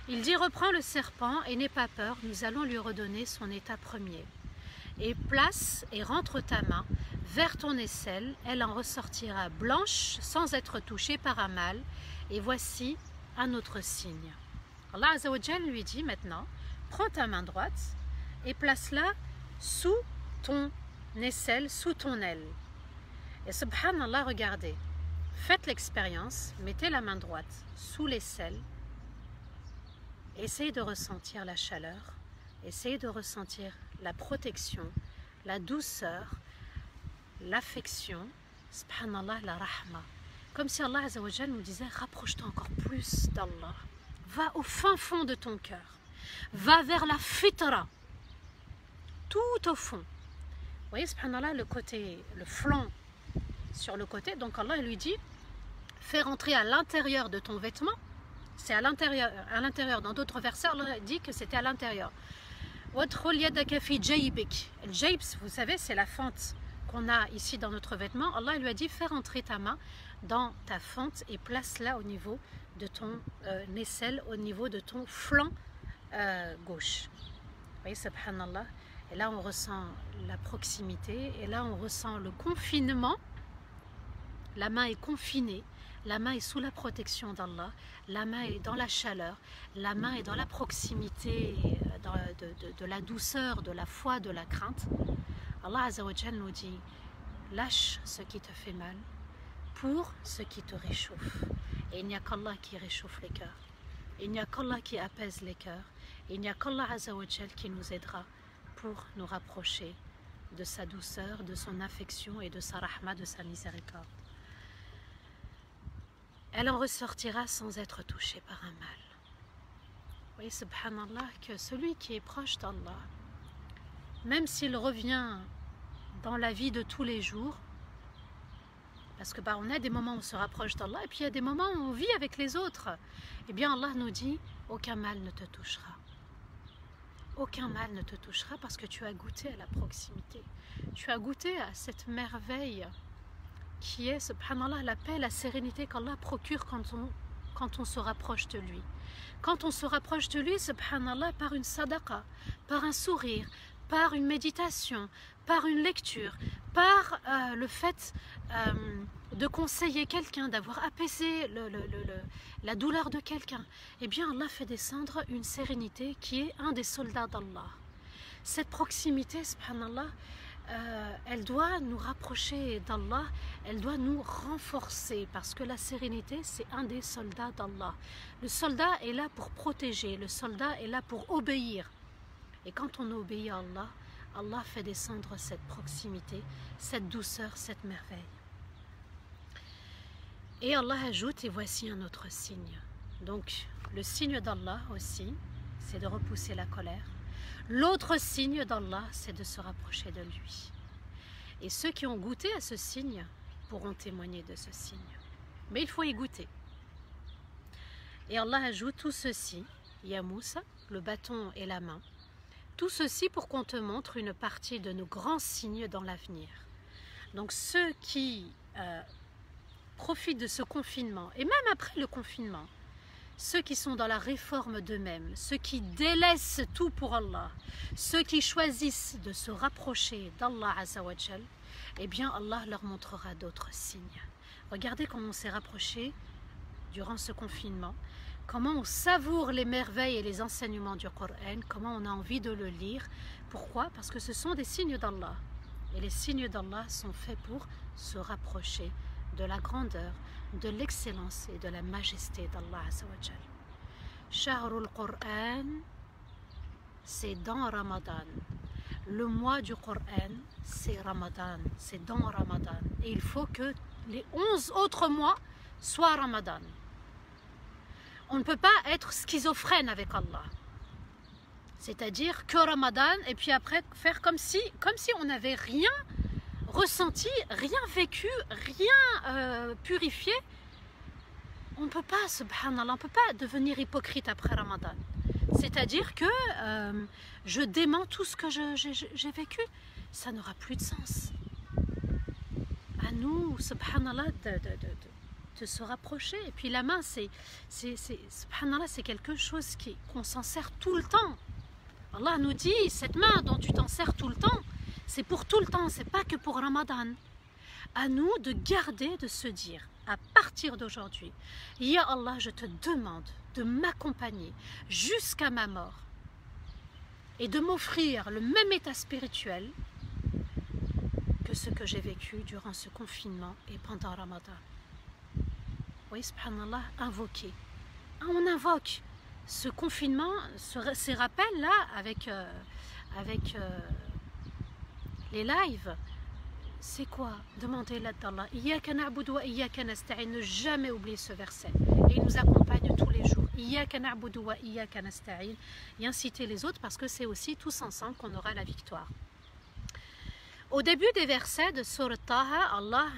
Il dit, reprends le serpent et n'aie pas peur, nous allons lui redonner son état premier. Et place et rentre ta main vers ton aisselle, elle en ressortira blanche sans être touchée par un mal, et voici un autre signe. Allah Azza wa Jal lui dit maintenant, prends ta main droite et place-la sous ton aisselle, sous ton aile. Et subhanallah, regardez, faites l'expérience, mettez la main droite sous l'aisselle, essayez de ressentir la chaleur, essayez de ressentir la protection, la douceur, l'affection, subhanallah, la rahma. Comme si Allah Azza wa Jal nous disait, rapproche-toi encore plus d'Allah, va au fin fond de ton cœur, va vers la fitra, tout au fond. Vous voyez, subhanallah, le côté, le flanc sur le côté, donc Allah lui dit, fait rentrer à l'intérieur de ton vêtement. C'est à l'intérieur. Dans d'autres versets, Allah dit que c'était à l'intérieur. Le jayb, vous savez, c'est la fente qu'on a ici dans notre vêtement. Allah lui a dit, fais rentrer ta main dans ta fente et place-la au niveau de ton aisselle, au niveau de ton flanc gauche. Vous voyez, subhanallah. Et là, on ressent la proximité. Et là, on ressent le confinement. La main est confinée. La main est sous la protection d'Allah. La main est dans la chaleur. La main est dans la proximité de la douceur, de la foi, de la crainte. Allah Azza wa Jal nous dit, lâche ce qui te fait mal pour ce qui te réchauffe. Et il n'y a qu'Allah qui réchauffe les cœurs. Il n'y a qu'Allah qui apaise les cœurs. Il n'y a qu'Allah Azza wa Jal qui nous aidera pour nous rapprocher de sa douceur, de son affection et de sa rahma, de sa miséricorde. Elle en ressortira sans être touchée par un mal. Vous voyez, subhanallah, que celui qui est proche d'Allah, même s'il revient dans la vie de tous les jours, parce que on a des moments où on se rapproche d'Allah, et puis il y a des moments où on vit avec les autres, eh bien Allah nous dit, aucun mal ne te touchera. Aucun mal ne te touchera parce que tu as goûté à la proximité. Tu as goûté à cette merveille qui est, subhanallah, la paix, la sérénité qu'Allah procure quand on se rapproche de lui. Quand on se rapproche de lui, subhanallah, par une sadaqa, par un sourire, par une méditation, par une lecture, par le fait de conseiller quelqu'un, d'avoir apaisé la douleur de quelqu'un, eh bien Allah fait descendre une sérénité qui est un des soldats d'Allah. Cette proximité, subhanallah, elle doit nous rapprocher d'Allah, elle doit nous renforcer parce que la sérénité, c'est un des soldats d'Allah. Le soldat est là pour protéger, le soldat est là pour obéir. Et quand on obéit à Allah, Allah fait descendre cette proximité, cette douceur, cette merveille. Et Allah ajoute, et voici un autre signe. Donc, le signe d'Allah aussi, c'est de repousser la colère. L'autre signe d'Allah, c'est de se rapprocher de lui. Et ceux qui ont goûté à ce signe pourront témoigner de ce signe. Mais il faut y goûter. Et Allah ajoute tout ceci, Ya Moussa, le bâton et la main, tout ceci pour qu'on te montre une partie de nos grands signes dans l'avenir. Donc ceux qui profitent de ce confinement, et même après le confinement, ceux qui sont dans la réforme d'eux-mêmes, ceux qui délaissent tout pour Allah, ceux qui choisissent de se rapprocher d'Allah Azza wa Jal, eh bien Allah leur montrera d'autres signes. Regardez comment on s'est rapproché durant ce confinement, comment on savoure les merveilles et les enseignements du Coran, comment on a envie de le lire. Pourquoi? Parce que ce sont des signes d'Allah. Et les signes d'Allah sont faits pour se rapprocher de la grandeur, de l'excellence et de la majesté d'Allah Azza wa Jal. Shahrul Qur'an, c'est dans Ramadan. Le mois du Coran, c'est Ramadan, c'est dans Ramadan. Et il faut que les 11 autres mois soient Ramadan. On ne peut pas être schizophrène avec Allah. C'est-à-dire que Ramadan, et puis après faire comme si on n'avait rien ressenti, rien vécu, rien purifié. On ne peut pas, subhanallah, on ne peut pas devenir hypocrite après Ramadan. C'est-à-dire que je dément tout ce que j'ai vécu. Ça n'aura plus de sens. À nous, subhanallah, de se rapprocher. Et puis la main, subhanallah, c'est quelque chose qu'on s'en sert tout le temps. Allah nous dit, cette main dont tu t'en sers tout le temps, c'est pour tout le temps, c'est pas que pour Ramadan. À nous de garder, de se dire, à partir d'aujourd'hui, Ya Allah, je te demande de m'accompagner jusqu'à ma mort et de m'offrir le même état spirituel que ce que j'ai vécu durant ce confinement et pendant Ramadan. Oui, subhanallah, invoquer. On invoque ce confinement, ces rappels-là avec les lives. C'est quoi? Demandez l'aide d'Allah. Iyyaka na'budu wa iyyaka nasta'in. Ne jamais oublier ce verset. Et il nous accompagne tous les jours. Iyyaka na'budu wa iyyaka nasta'in. Et inciter les autres parce que c'est aussi tous ensemble qu'on aura la victoire. Au début des versets de Sourate Taha, Allah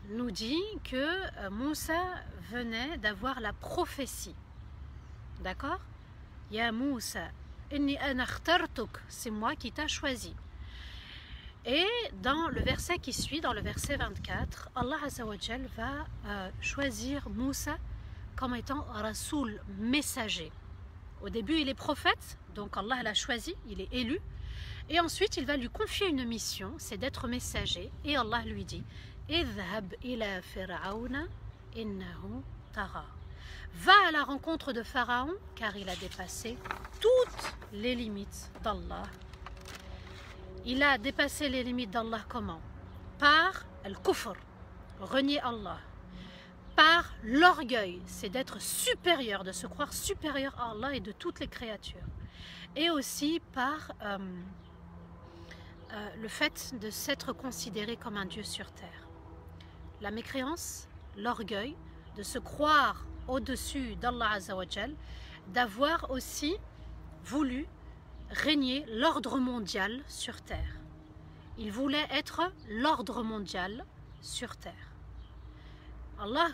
nous dit que Moussa venait d'avoir la prophétie. D'accord? Ya Moussa, inni ana akhtartuk, c'est moi qui t'a choisi. Et dans le verset qui suit, dans le verset 24, Allah Azza wa Jal va choisir Moussa comme étant Rasoul, messager. Au début, il est prophète, donc Allah l'a choisi, il est élu. Et ensuite, il va lui confier une mission, c'est d'être messager. Et Allah lui dit, Idhhab ila Fir'auna innahu tagha. Va à la rencontre de Pharaon, car il a dépassé toutes les limites d'Allah. Il a dépassé les limites d'Allah comment? Par al-kufr, renier Allah. Par l'orgueil, c'est d'être supérieur, de se croire supérieur à Allah et de toutes les créatures. Et aussi par le fait de s'être considéré comme un Dieu sur terre. La mécréance, l'orgueil, de se croire au-dessus d'Allah Azza wa Jal, d'avoir aussi voulu régner l'ordre mondial sur terre. Il voulait être l'ordre mondial sur terre. Allah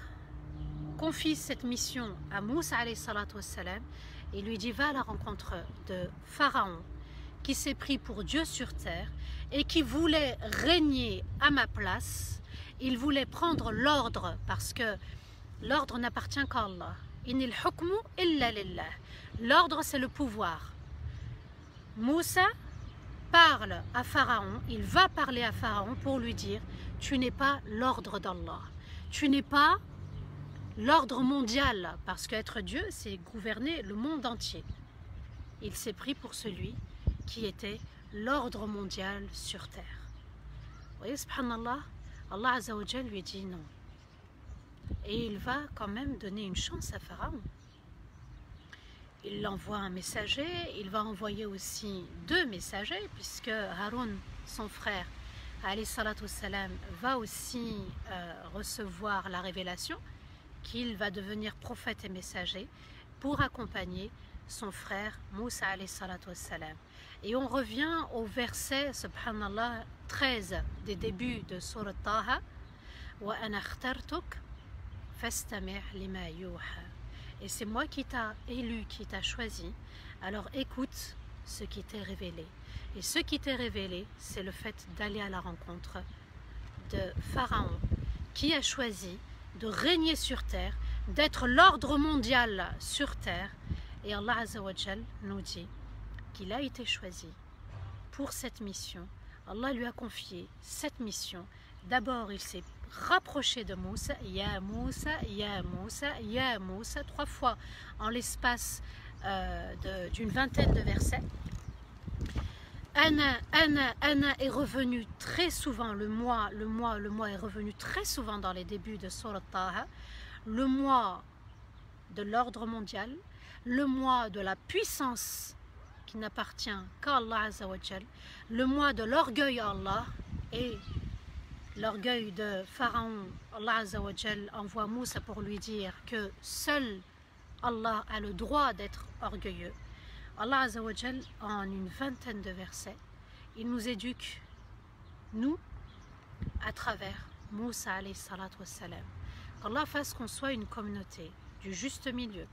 confie cette mission à Moussa alayhi salatu wassalam et lui dit va à la rencontre de Pharaon qui s'est pris pour Dieu sur terre et qui voulait régner à ma place. Il voulait prendre l'ordre parce que l'ordre n'appartient qu'à Allah. Inil hukmu illa lillah. L'ordre c'est le pouvoir. Moussa parle à Pharaon, il va parler à Pharaon pour lui dire tu n'es pas l'ordre d'Allah. Tu n'es pas l'ordre mondial, parce qu'être Dieu, c'est gouverner le monde entier. Il s'est pris pour celui qui était l'ordre mondial sur terre. Vous voyez, subhanallah, Allah Azza wa Jal lui dit non. Et il va quand même donner une chance à Pharaon. Il envoie un messager, il va envoyer aussi 2 messagers, puisque Haroun, son frère, alayhi salatu wassalam, va aussi recevoir la révélation qu'il va devenir prophète et messager pour accompagner son frère Moussa alayhi salatu wassalam. Et on revient au verset, subhanallah, 13 des débuts de Surat Taha, wa ana akhtartuk fastami' lima yuha. Et c'est moi qui t'a élu, qui t'a choisi, alors écoute ce qui t'est révélé. Et ce qui t'est révélé, c'est le fait d'aller à la rencontre de Pharaon, qui a choisi de régner sur terre, d'être l'ordre mondial sur terre. Et Allah Azza wa Jal nous dit qu'il a été choisi pour cette mission. Allah lui a confié cette mission. D'abord, il s'est rapproché de Moussa, Ya Moussa, Ya Moussa, Ya Moussa, 3 fois en l'espace d'une vingtaine de versets. Ana est revenu très souvent, le mois est revenu très souvent dans les débuts de Surat Taha, le mois de l'ordre mondial, le mois de la puissance qui n'appartient qu'à Allah Azza wa Jal, le mois de l'orgueil à Allah et l'orgueil de Pharaon. Allah Azza wa Jal envoie Moussa pour lui dire que seul Allah a le droit d'être orgueilleux. Allah Azza wa Jal, en une vingtaine de versets, il nous éduque, nous, à travers Moussa alayhi salatu wassalam. Qu'Allah fasse qu'on soit une communauté du juste milieu,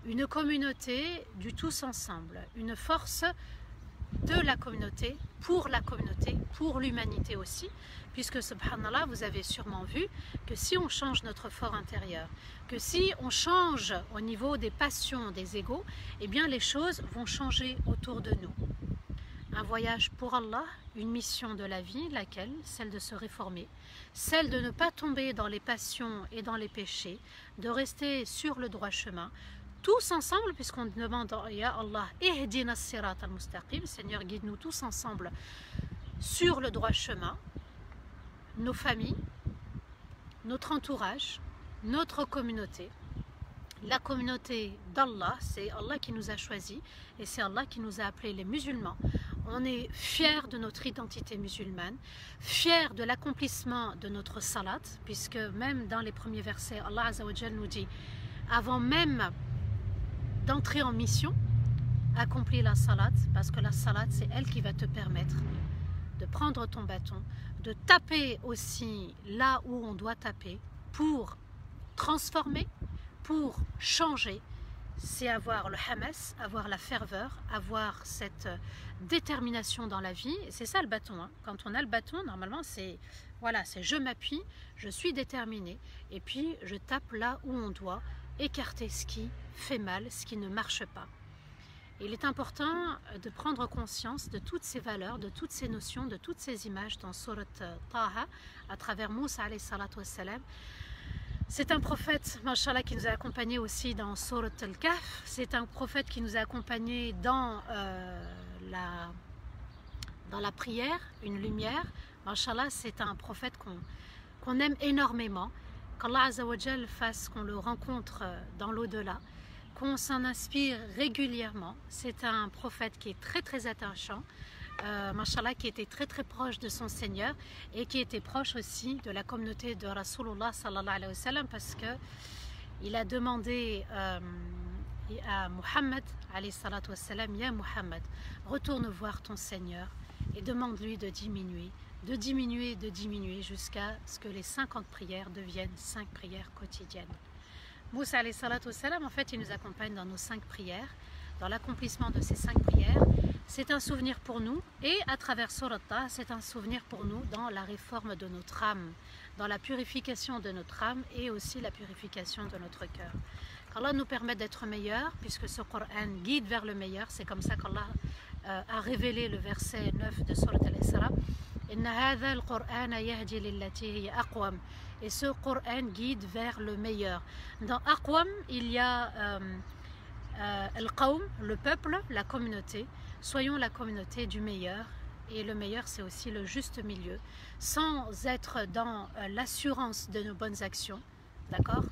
une communauté du tous ensemble, une force de la communauté, pour l'humanité aussi, puisque subhanallah, vous avez sûrement vu que si on change notre fort intérieur, que si on change au niveau des passions, des égos, eh bien les choses vont changer autour de nous. Un voyage pour Allah, une mission de la vie, laquelle? Celle de se réformer, celle de ne pas tomber dans les passions et dans les péchés, de rester sur le droit chemin, tous ensemble, puisqu'on demande Ya Allah, ihdina sirat al-mustaqim, Seigneur, guide-nous tous ensemble sur le droit chemin, nos familles, notre entourage, notre communauté. La communauté d'Allah, c'est Allah qui nous a choisis et c'est Allah qui nous a appelés les musulmans. On est fiers de notre identité musulmane, fiers de l'accomplissement de notre salat, puisque même dans les premiers versets, Allah Azza wa Jal nous dit, avant même d'entrer en mission, accomplis la salat, parce que la salat, c'est elle qui va te permettre de prendre ton bâton, de taper aussi là où on doit taper pour transformer, pour changer. C'est avoir le hamas, avoir la ferveur, avoir cette détermination dans la vie. C'est ça le bâton, hein. Quand on a le bâton, normalement c'est voilà, c'est je m'appuie, je suis déterminée et puis je tape là où on doit écarter ce qui fait mal, ce qui ne marche pas. Il est important de prendre conscience de toutes ces valeurs, de toutes ces notions, de toutes ces images dans Surat Taha à travers Moussa alayhi salatu wassalam. C'est un prophète, mashallah, qui nous a accompagnés aussi dans Surat Al-Kahf. C'est un prophète qui nous a accompagnés dans la prière, une lumière. Mashallah, c'est un prophète qu'on aime énormément. Qu'Allah Azza wa Jal fasse qu'on le rencontre dans l'au-delà, qu'on s'en inspire régulièrement. C'est un prophète qui est très très attachant. Mashallah, qui était très très proche de son Seigneur et qui était proche aussi de la communauté de Rasulullah sallallahu alayhi wa sallam, parce que il a demandé à Muhammad alayhi salatu wa sallam, Ya Muhammad, retourne voir ton Seigneur et demande-lui de diminuer jusqu'à ce que les 50 prières deviennent 5 prières quotidiennes. Moussa alayhi salatu wa sallam, en fait, il nous accompagne dans nos 5 prières, dans l'accomplissement de ces 5 prières. C'est un souvenir pour nous et à travers Surat Taha, c'est un souvenir pour nous dans la réforme de notre âme, dans la purification de notre âme et aussi la purification de notre cœur. Qu'Allah nous permette d'être meilleurs, puisque ce Coran guide vers le meilleur. C'est comme ça qu'Allah a révélé le verset 9 de Surat Al-Isra. Et ce Coran guide vers le meilleur. Dans Aqwam, il y a Al-Qawm, le peuple, la communauté. Soyons la communauté du meilleur, et le meilleur c'est aussi le juste milieu, sans être dans l'assurance de nos bonnes actions, d'accord?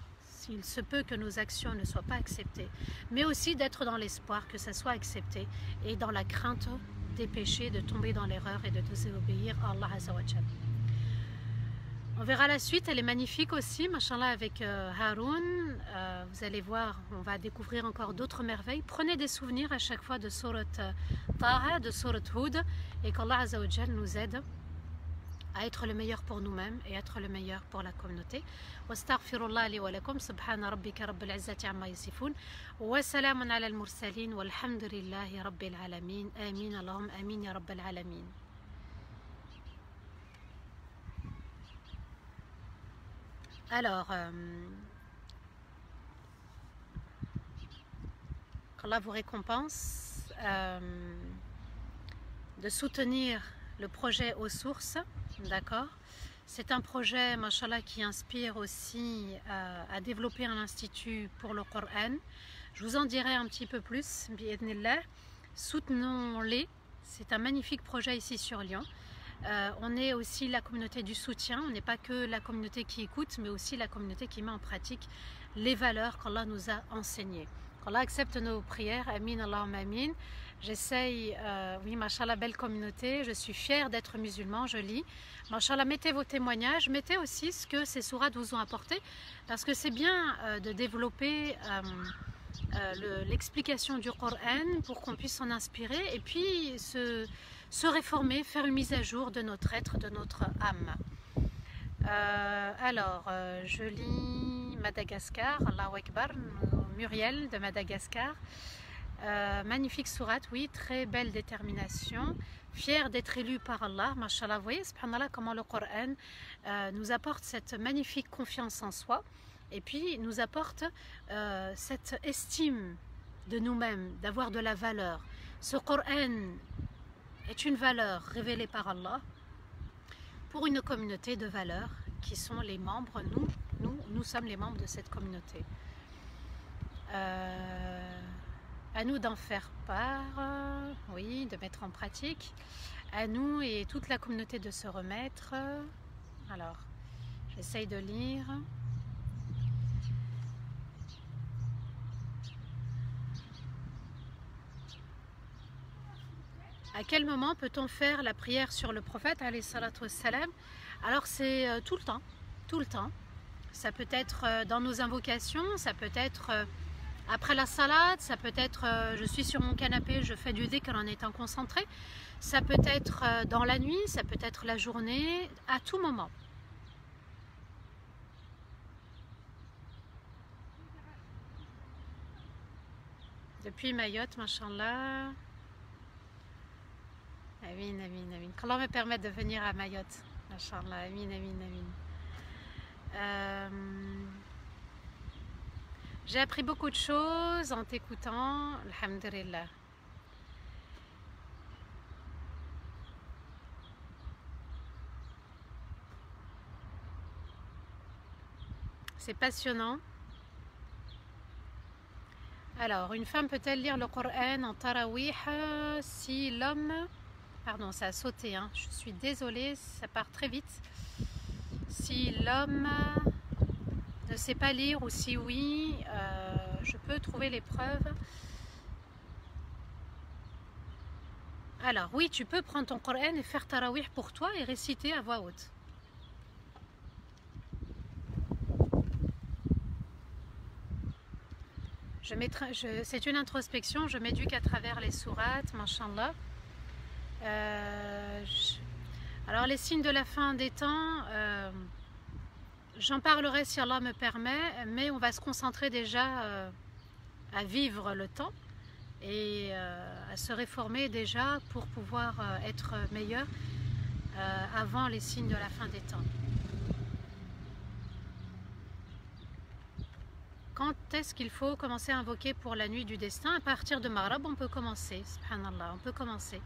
Il se peut que nos actions ne soient pas acceptées, mais aussi d'être dans l'espoir que ça soit accepté et dans la crainte des péchés, de tomber dans l'erreur et de désobéir à Allah Azza wa Jal. On verra la suite, elle est magnifique aussi, mashallah, avec Haroun. Vous allez voir, on va découvrir encore d'autres merveilles. Prenez des souvenirs à chaque fois de Surat Taha, de Surat Hud, et qu'Allah Azza wa Jal nous aide à être le meilleur pour nous-mêmes et être le meilleur pour la communauté. Wastaghfirullah li wa lakum, subhana rabbika rabbil izzati amma yasifun, wa salamun ala al-mursalin, walhamdulillahi rabbil alamin. Amin, Allahumma amin ya rabbil alamin. Alors, qu'Allah vous récompense de soutenir le projet aux sources, d'accord? C'est un projet, mashallah, qui inspire aussi à développer un institut pour le Coran. Je vous en dirai un petit peu plus, bi'idhnillah. Soutenons-les, c'est un magnifique projet ici sur Lyon. On est aussi la communauté du soutien, on n'est pas que la communauté qui écoute, mais aussi la communauté qui met en pratique les valeurs qu'Allah nous a enseignées. Qu'Allah accepte nos prières, amin, Allahumma amin. J'essaye, oui, mashallah, belle communauté, je suis fière d'être musulman, je lis. Mashallah, mettez vos témoignages, mettez aussi ce que ces sourates vous ont apporté, parce que c'est bien de développer l'explication du Coran pour qu'on puisse s'en inspirer et puis se réformer, faire une mise à jour de notre être, de notre âme. Je lis Madagascar, Allahu Akbar, Muriel de Madagascar. Magnifique sourate, oui, très belle détermination, fière d'être élue par Allah, mashallah. Vous voyez, subhanallah, comment le Coran nous apporte cette magnifique confiance en soi et puis nous apporte cette estime de nous-mêmes, d'avoir de la valeur. Ce Coran est une valeur révélée par Allah pour une communauté de valeurs qui sont les membres, nous sommes les membres de cette communauté. À nous d'en faire part, oui, de mettre en pratique, à nous et toute la communauté de se remettre. Alors, j'essaye de lire. À quel moment peut-on faire la prière sur le prophète, alayhi salatu wassalam? Alors c'est tout le temps. Ça peut être dans nos invocations, ça peut être Après la salade, ça peut être je suis sur mon canapé, je fais du dhikr en étant concentré. Ça peut être dans la nuit, ça peut être la journée, à tout moment. Depuis Mayotte, machallah. Amin, amin, amin. Qu'Allah me permette de venir à Mayotte. Machallah, amin, amin, amin. J'ai appris beaucoup de choses en t'écoutant. Alhamdulillah. C'est passionnant. Alors, une femme peut-elle lire le Coran en tarawih si l'homme... Pardon, ça a sauté, hein. Je suis désolée, ça part très vite. Si l'homme ne sait pas lire ou si oui, je peux trouver les preuves. Alors, oui, tu peux prendre ton Coran et faire tarawih pour toi et réciter à voix haute. C'est une introspection, je m'éduque à travers les sourates, mashallah. Alors les signes de la fin des temps, j'en parlerai si Allah me permet, mais on va se concentrer déjà à vivre le temps et à se réformer déjà pour pouvoir être meilleur avant les signes de la fin des temps. Quand est-ce qu'il faut commencer à invoquer pour la nuit du destin? À partir de Maghrib, on peut commencer, subhanallah, on peut commencer.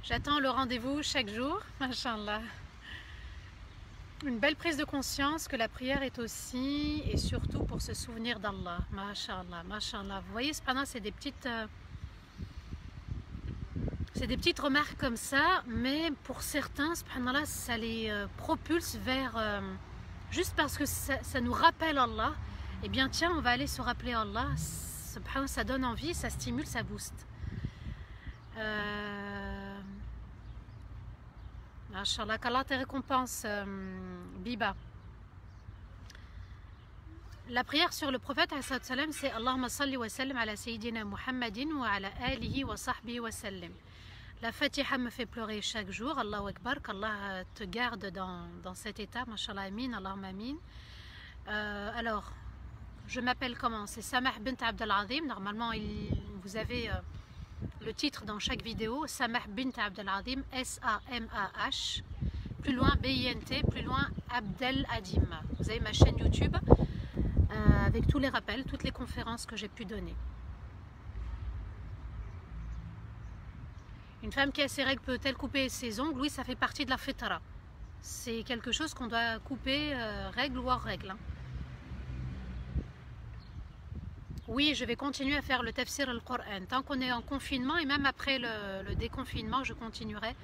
J'attends le rendez-vous chaque jour, mashallah. Une belle prise de conscience que la prière est aussi et surtout pour se souvenir d'Allah, mashallah, mashallah. Vous voyez, cependant, c'est des petites remarques comme ça, mais pour certains, subhanallah, ça les propulse vers, juste parce que ça nous rappelle Allah, eh bien tiens, on va aller se rappeler Allah, subhanallah, ça donne envie, ça stimule, ça booste. Inch'Allah, qu'Allah te récompense, Biba. La prière sur le prophète, c'est Allahumma salli wa sallim ala Sayyidina Muhammadin wa ala alihi wa sahbihi wa sallim. La Fatiha me fait pleurer chaque jour. Allahu Akbar, qu'Allah te garde dans cet état. Mashallah, amin, Allahumma amin. Alors, je m'appelle comment? C'est Samah bint Abd al-Azim. Normalement, vous avez le titre dans chaque vidéo. Samah bint Abd al-Azim, S-A-M-A-H. Plus loin, B-I-N-T. Plus loin, Abdel Adim. Vous avez ma chaîne YouTube avec tous les rappels, toutes les conférences que j'ai pu donner. Une femme qui a ses règles peut-elle couper ses ongles? Oui, ça fait partie de la fitra. C'est quelque chose qu'on doit couper, règle ou hors règle. Hein. Oui, je vais continuer à faire le tafsir al-Qur'an. Tant qu'on est en confinement et même après le déconfinement, je continuerai.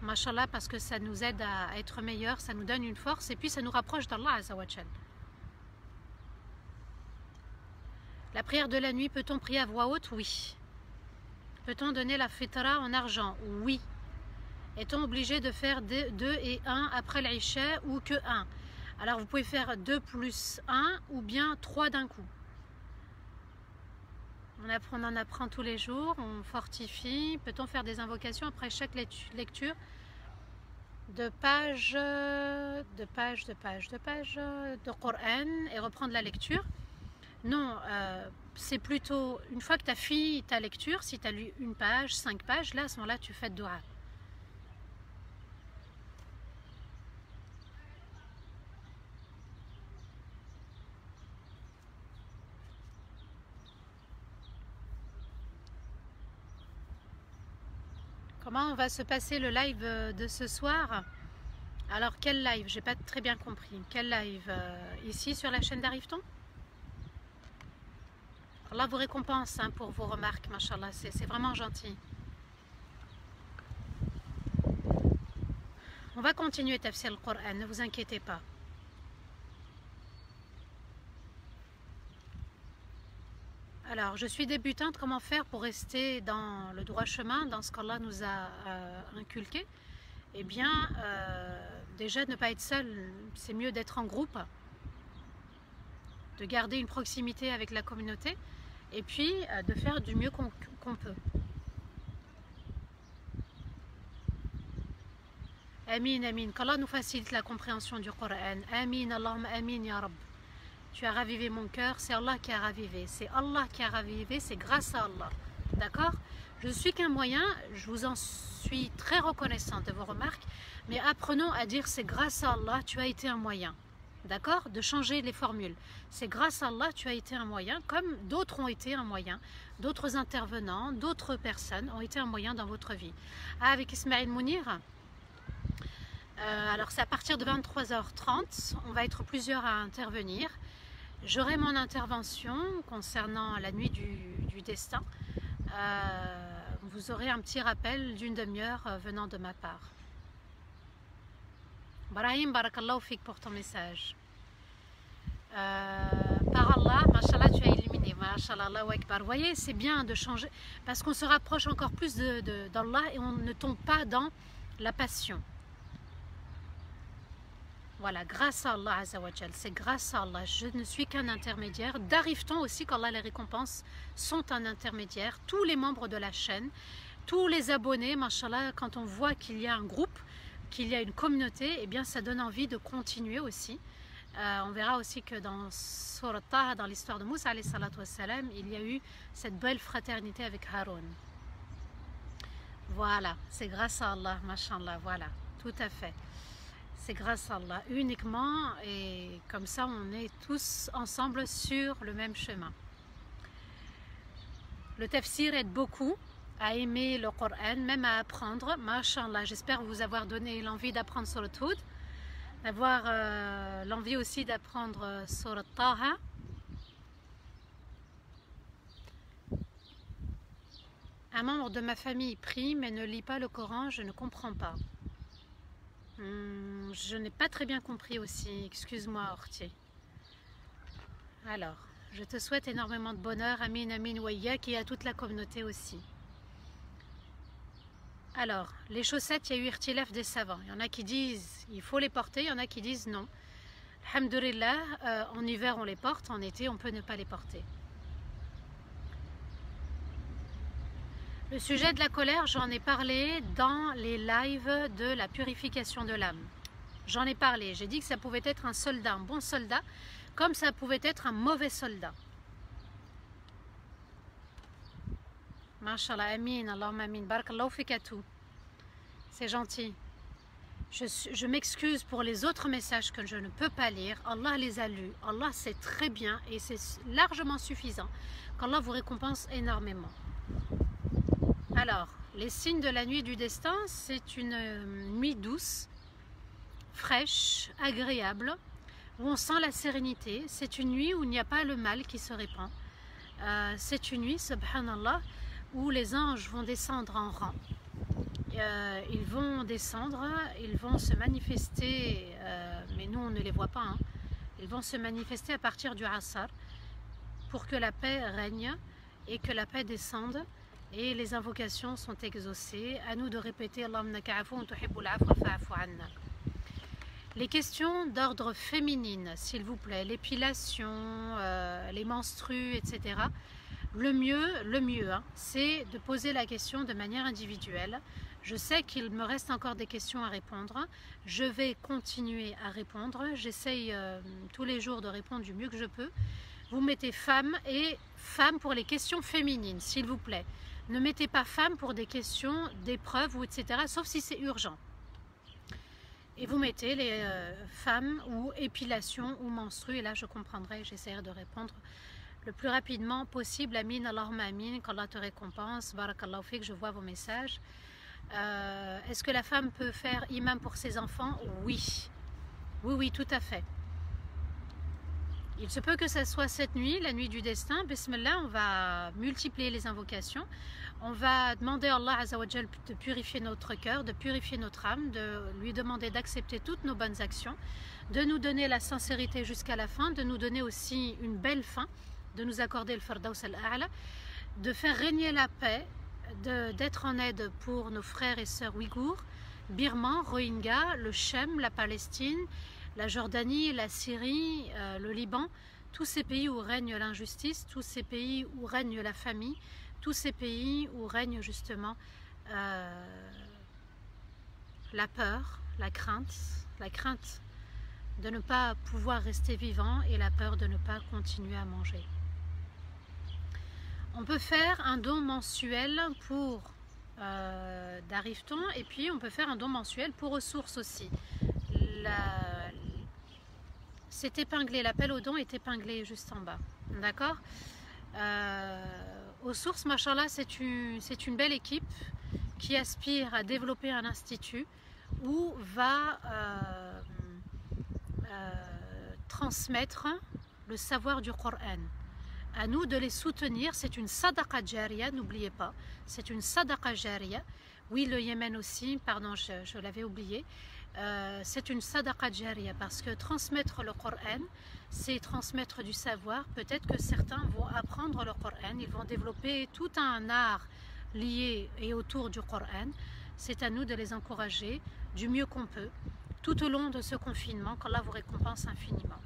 Mashallah, parce que ça nous aide à être meilleurs, ça nous donne une force et puis ça nous rapproche d'Allah Azza wa Jal. La prière de la nuit, peut-on prier à voix haute? Oui. Peut-on donner la fitra en argent? Oui. Est-on obligé de faire 2 et 1 après l'Isha ou que 1? Alors vous pouvez faire 2 plus 1 ou bien 3 d'un coup. On en apprend tous les jours, on fortifie. Peut-on faire des invocations après chaque lecture de page de Coran et reprendre la lecture? Non, c'est plutôt une fois que tu as fini ta lecture, si tu as lu une page, 5 pages, là à ce moment-là tu fais dua. Comment va se passer le live de ce soir? Alors quel live? J'ai pas très bien compris. Quel live? Ici sur la chaîne d'Arriveton? Allah vous récompense hein, pour vos remarques, mashallah, c'est vraiment gentil. On va continuer tafsir le Coran, ne vous inquiétez pas. Alors, je suis débutante, comment faire pour rester dans le droit chemin, dans ce qu'Allah nous a inculqué? Eh bien, déjà ne pas être seul, c'est mieux d'être en groupe, de garder une proximité avec la communauté, et puis de faire du mieux qu'on peut. Amin, amin. Qu'Allah nous facilite la compréhension du Coran. Amin, Allahumma amin, ya Rabb. Tu as ravivé mon cœur, c'est Allah qui a ravivé. C'est Allah qui a ravivé, c'est grâce à Allah. D'accord? Je suis qu'un moyen, je vous en suis très reconnaissante de vos remarques, mais apprenons à dire c'est grâce à Allah, tu as été un moyen. D'accord? De changer les formules. C'est grâce à Allah, tu as été un moyen, comme d'autres ont été un moyen, d'autres intervenants, d'autres personnes ont été un moyen dans votre vie. Ah, avec Ismaël Mounir, alors c'est à partir de 23h30, on va être plusieurs à intervenir. J'aurai mon intervention concernant la nuit du destin. Vous aurez un petit rappel d'une demi-heure venant de ma part. Brahim, barakallahu fik pour ton message. Par Allah, mashallah, tu as illuminé. Mashallah, Allahu Akbar. Vous voyez, c'est bien de changer parce qu'on se rapproche encore plus d'Allah et on ne tombe pas dans la passion. Voilà, grâce à Allah Azzawajal, c'est grâce à Allah, je ne suis qu'un intermédiaire. D'arrive-t-on aussi qu'Allah, les récompenses sont un intermédiaire. Tous les membres de la chaîne, tous les abonnés, mashallah, quand on voit qu'il y a un groupe, qu'il y a une communauté, eh bien ça donne envie de continuer aussi. On verra aussi que dans Surat Taha, dans l'histoire de Moussa alayhi salatu wassalam, il y a eu cette belle fraternité avec Haroun. Voilà, c'est grâce à Allah, mashallah, voilà, tout à fait. C'est grâce à Allah uniquement et comme ça on est tous ensemble sur le même chemin. Le tafsir aide beaucoup à aimer le Coran, même à apprendre. Masha'Allah, j'espère vous avoir donné l'envie d'apprendre sur le Hud, d'avoir l'envie aussi d'apprendre sur le Taha. Un membre de ma famille prie mais ne lit pas le Coran, je ne comprends pas. Je n'ai pas très bien compris aussi, excuse-moi Ortier. Alors, je te souhaite énormément de bonheur, Amin, Amin, Wayak, et à toute la communauté aussi. Alors, les chaussettes, il y a eu irtilaf des savants. Il y en a qui disent il faut les porter, il y en a qui disent non. Alhamdulillah, en hiver on les porte, en été on peut ne pas les porter. Le sujet de la colère, j'en ai parlé dans les lives de la purification de l'âme. J'en ai parlé, j'ai dit que ça pouvait être un soldat, un bon soldat, comme ça pouvait être un mauvais soldat. Mashallah, amin, Allahumma amin, barakallahu fikatou. C'est gentil. Je m'excuse pour les autres messages que je ne peux pas lire. Allah les a lus. Allah sait très bien et c'est largement suffisant qu'Allah vous récompense énormément. Alors, les signes de la nuit du destin, c'est une nuit douce, fraîche, agréable, où on sent la sérénité. C'est une nuit où il n'y a pas le mal qui se répand. C'est une nuit, subhanallah, où les anges vont descendre en rang. Ils vont descendre, ils vont se manifester, mais nous on ne les voit pas, hein. Ils vont se manifester à partir du Asar pour que la paix règne et que la paix descende. Et les invocations sont exaucées. À nous de répéter Allahumma ka'afoun tuhibbul afwa fa'afu anna. Les questions d'ordre féminine, s'il vous plaît, l'épilation, les menstrues, etc. Le mieux, hein, c'est de poser la question de manière individuelle. Je sais qu'il me reste encore des questions à répondre. Je vais continuer à répondre. J'essaye tous les jours de répondre du mieux que je peux. Vous mettez femme et femme pour les questions féminines, s'il vous plaît. Ne mettez pas femme pour des questions d'épreuves ou etc. Sauf si c'est urgent. Et vous mettez les femmes ou épilation ou menstrues. Et là, je comprendrai. J'essaierai de répondre le plus rapidement possible. Amin, Allahumma amin. Qu'Allah te récompense. Barakallahu fik. Je vois vos messages. Est-ce que la femme peut faire imam pour ses enfants? Oui. Oui, oui, tout à fait. Il se peut que ce soit cette nuit, la nuit du destin. Bismillah, on va multiplier les invocations. On va demander à Allah Azzawajal de purifier notre cœur, de purifier notre âme, de lui demander d'accepter toutes nos bonnes actions, de nous donner la sincérité jusqu'à la fin, de nous donner aussi une belle fin, de nous accorder le Firdaus al-A'la, de faire régner la paix, d'être en aide pour nos frères et sœurs ouïghours, birmans, rohingyas, le Chem, la Palestine, la Jordanie, la Syrie, le Liban, tous ces pays où règne l'injustice, tous ces pays où règne la famille, tous ces pays où règne justement la peur, la crainte de ne pas pouvoir rester vivant et la peur de ne pas continuer à manger. On peut faire un don mensuel pour Darifton et puis on peut faire un don mensuel pour ressources aussi. C'est épinglé, l'appel au don est épinglé juste en bas, d'accord. Aux sources, machallah, c'est une belle équipe qui aspire à développer un institut où va transmettre le savoir du Coran. À nous de les soutenir, c'est une sadaqa jariya, n'oubliez pas, c'est une sadaqa jariya. Oui, le Yémen aussi, pardon, je l'avais oublié. C'est une sadaqa jariya parce que transmettre le Coran, c'est transmettre du savoir. Peut-être que certains vont apprendre le Coran, ils vont développer tout un art lié et autour du Coran. C'est à nous de les encourager du mieux qu'on peut tout au long de ce confinement, qu'Allah vous récompense infiniment.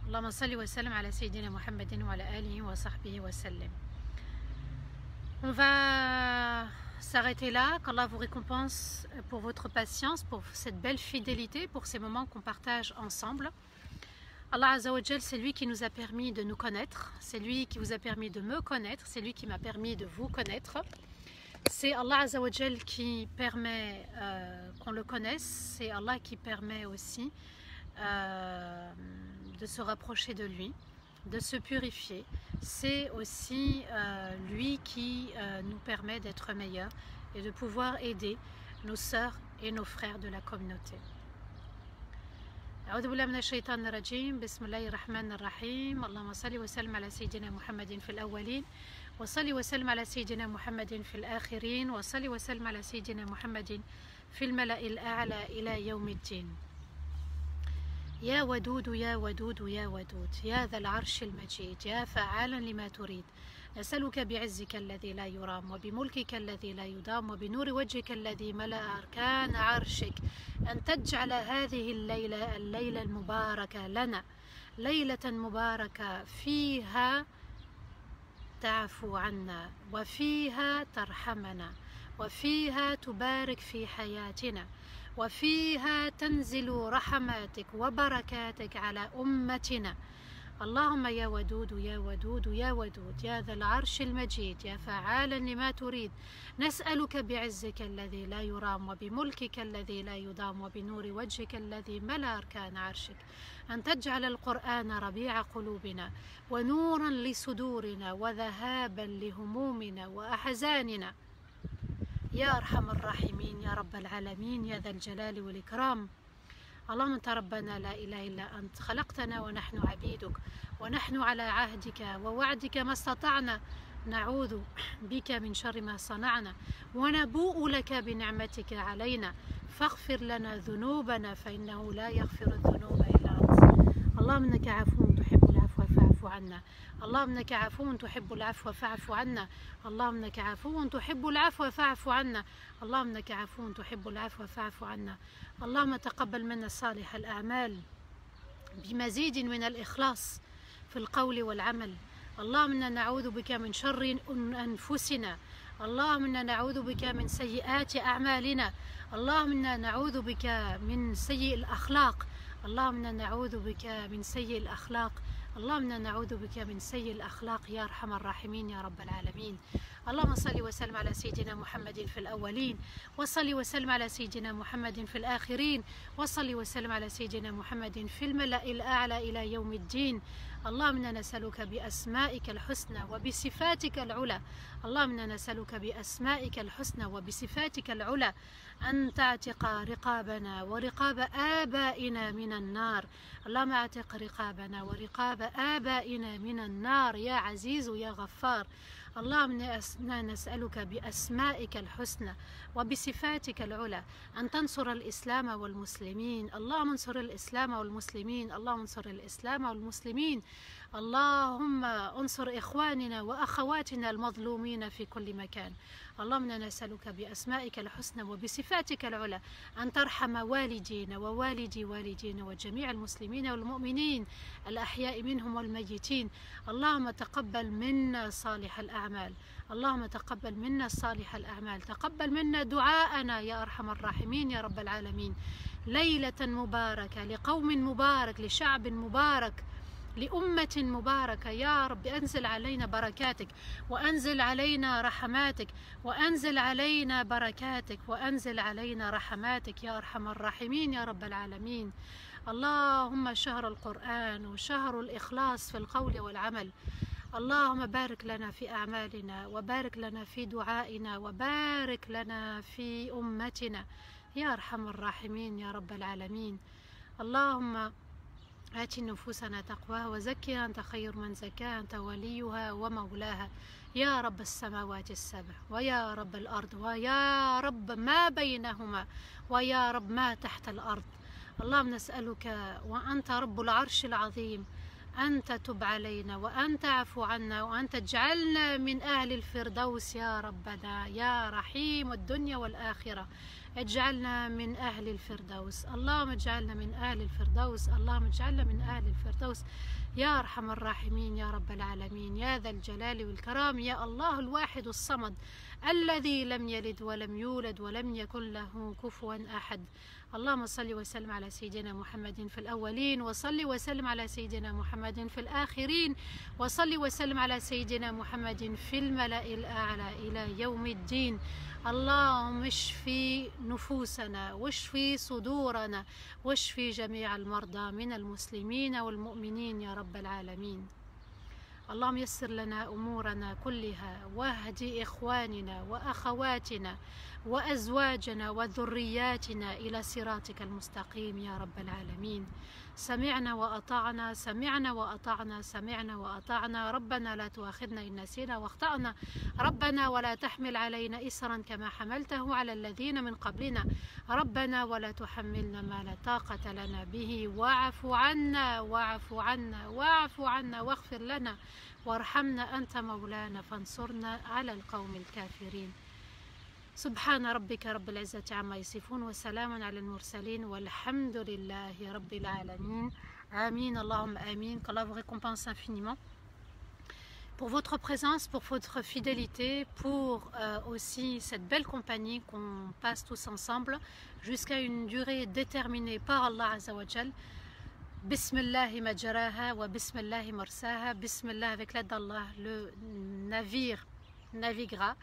Allahumma salli wa sallam ala sayyidina Muhammadin wa ala alihi wa sahbihi wa sallam. On va s'arrêter là, qu'Allah vous récompense pour votre patience, pour cette belle fidélité, pour ces moments qu'on partage ensemble. Allah Azza wa Jal, c'est lui qui nous a permis de nous connaître, c'est lui qui vous a permis de me connaître, c'est lui qui m'a permis de vous connaître. C'est Allah Azza wa Jal qui permet qu'on le connaisse, c'est Allah qui permet aussi de se rapprocher de lui, de se purifier. C'est aussi lui qui nous permet d'être meilleurs et de pouvoir aider nos sœurs et nos frères de la communauté. أعوذ بالله من الشيطان الرجيم بسم الله الرحمن الرحيم اللهم صل وسلم على سيدنا محمد في الأولين وصل وسلم على سيدنا محمد في الآخرين وصل وسلم على سيدنا محمد في الملأ الأعلى إلى يوم الدين. يا ودود يا ودود يا ودود يا ذا العرش المجيد يا فعالا لما تريد نسألك بعزك الذي لا يرام وبملكك الذي لا يدام وبنور وجهك الذي ملأ أركان عرشك أن تجعل هذه الليلة المباركة لنا ليلة مباركة فيها تعفو عنا وفيها ترحمنا وفيها تبارك في حياتنا وفيها تنزل رحماتك وبركاتك على أمتنا. اللهم يا ودود يا ودود يا ودود يا ذا العرش المجيد يا فعالا لما تريد نسألك بعزك الذي لا يرام وبملكك الذي لا يدام وبنور وجهك الذي ملا أركان عرشك أن تجعل القرآن ربيع قلوبنا ونورا لصدورنا وذهابا لهمومنا وأحزاننا يا أرحم الراحمين يا رب العالمين يا ذا الجلال والإكرام. اللهم أنت ربنا لا إله إلا أنت خلقتنا ونحن عبيدك ونحن على عهدك ووعدك ما استطعنا نعوذ بك من شر ما صنعنا ونبوء لك بنعمتك علينا فاغفر لنا ذنوبنا فإنه لا يغفر الذنوب إلا أنت. اللهم إنك عفو تحب العفو فاعف عنا اللهم إنك عفو تحب العفو فاعف عنا اللهم إنك عفو تحب العفو فاعف عنا اللهم إنك عفو تحب العفو فاعف عنا. اللهم تقبل منا صالح الأعمال بمزيد من الإخلاص في القول والعمل. اللهم إنا نعوذ بك من شر أنفسنا اللهم إنا نعوذ بك من سيئات أعمالنا اللهم إنا نعوذ بك من سيء الأخلاق اللهم إنا نعوذ بك من سيء الأخلاق اللهم إنا نعوذ بك من سيء الأخلاق يا أرحم الراحمين يا رب العالمين. اللهم صل وسلم على سيدنا محمد في الأولين وصل وسلم على سيدنا محمد في الآخرين وصل وسلم على سيدنا محمد في الملأ الأعلى إلى يوم الدين. اللهم إنا نسألك بأسمائك الحسنى وبصفاتك العلى اللهم إنا نسألك بأسمائك الحسنى وبصفاتك العلى أن تعتق رقابنا ورقاب آبائنا من النار. اللهم اعتق رقابنا ورقاب آبائنا من النار يا عزيز يا غفار. اللهم إنا نسألك بأسمائك الحسنى وبصفاتك العلى أن تنصر الإسلام والمسلمين. اللهم انصر الإسلام والمسلمين، اللهم انصر الإسلام والمسلمين. اللهم انصر إخواننا وأخواتنا المظلومين في كل مكان. اللهم إنا نسألك بأسمائك الحسنى وبصفاتك العلى أن ترحم والدينا ووالدي والدينا وجميع المسلمين والمؤمنين الأحياء منهم والميتين. اللهم تقبل منا صالح الأعمال، اللهم تقبل منا صالح الأعمال، تقبل منا دعاءنا يا أرحم الراحمين يا رب العالمين. ليلة مباركة لقوم مبارك لشعب مبارك لأمة مباركة يا رب. أنزل علينا بركاتك وأنزل علينا رحماتك وأنزل علينا بركاتك وأنزل علينا رحماتك يا أرحم الراحمين يا رب العالمين. اللهم شهر القرآن وشهر الإخلاص في القول والعمل. اللهم بارك لنا في أعمالنا وبارك لنا في دعائنا وبارك لنا في أمتنا يا أرحم الراحمين يا رب العالمين. اللهم آت نفوسنا تقواها وزكها أنت خير من زكاها أنت وليها ومولاها يا رب السماوات السبع ويا رب الأرض ويا رب ما بينهما ويا رب ما تحت الأرض. اللهم نسألك وأنت رب العرش العظيم أن تتب علينا وأن تعفو عنا وأن تجعلنا من أهل الفردوس يا ربنا يا رحيم الدنيا والآخرة. اجعلنا من أهل الفردوس، اللهم اجعلنا من أهل الفردوس، اللهم اجعلنا من أهل الفردوس يا أرحم الراحمين يا رب العالمين يا ذا الجلال والكرام يا الله الواحد الصمد الذي لم يلد ولم يولد ولم يكن له كفوا أحد. اللهم صل وسلم على سيدنا محمد في الأولين وصل وسلم على سيدنا محمد في الآخرين وصل وسلم على سيدنا محمد في الملأ الأعلى إلى يوم الدين. اللهم اشفي نفوسنا واشفي صدورنا واشفي جميع المرضى من المسلمين والمؤمنين يا رب العالمين. اللهم يسر لنا أمورنا كلها واهدي إخواننا وأخواتنا وأزواجنا وذرياتنا إلى صراطك المستقيم يا رب العالمين. سمعنا وأطعنا سمعنا وأطعنا سمعنا وأطعنا. ربنا لا تؤاخذنا إن نسينا واخطأنا. ربنا ولا تحمل علينا إسرا كما حملته على الذين من قبلنا. ربنا ولا تحملنا ما لا طاقة لنا به. واعف عنا واعف عنا واعف عنا واغفر لنا وارحمنا أنت مولانا فانصرنا على القوم الكافرين. سبحان ربك رب العزة عما يصفون وسلام على المرسلين والحمد لله رب العالمين. Amin, Allahumma amin. Qu'Allah vous récompense infiniment pour votre présence, pour votre fidélité, pour aussi cette belle compagnie qu'on passe tous ensemble jusqu'à une durée déterminée par Allah Azza wa Jal. Bismillah majaraha wa bismillah mursaha. Bismillah, avec l'aide d'Allah, le navire naviguera.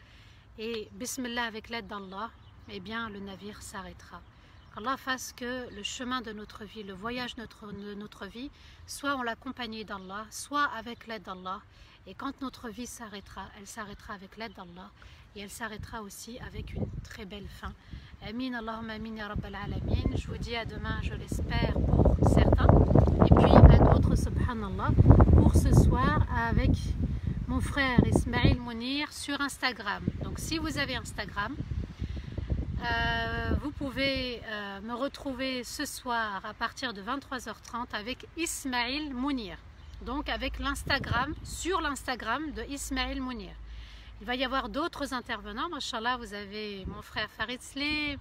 Et Bismillah, avec l'aide d'Allah, eh bien le navire s'arrêtera. Qu'Allah fasse que le chemin de notre vie, le voyage de notre vie, soit en la compagnie d'Allah, soit avec l'aide d'Allah. Et quand notre vie s'arrêtera, elle s'arrêtera avec l'aide d'Allah. Et elle s'arrêtera aussi avec une très belle fin. Amin, Allahumma amin ya rabbal alamin. Je vous dis à demain, je l'espère, pour certains. Et puis à d'autres, subhanallah, pour ce soir avec mon frère Ismail Mounir sur Instagram. Donc si vous avez Instagram, vous pouvez me retrouver ce soir à partir de 23h30 avec Ismail Mounir. Donc avec l'Instagram, sur l'Instagram de Ismail Mounir. Il va y avoir d'autres intervenants, machallah. Vous avez mon frère Farid Slim,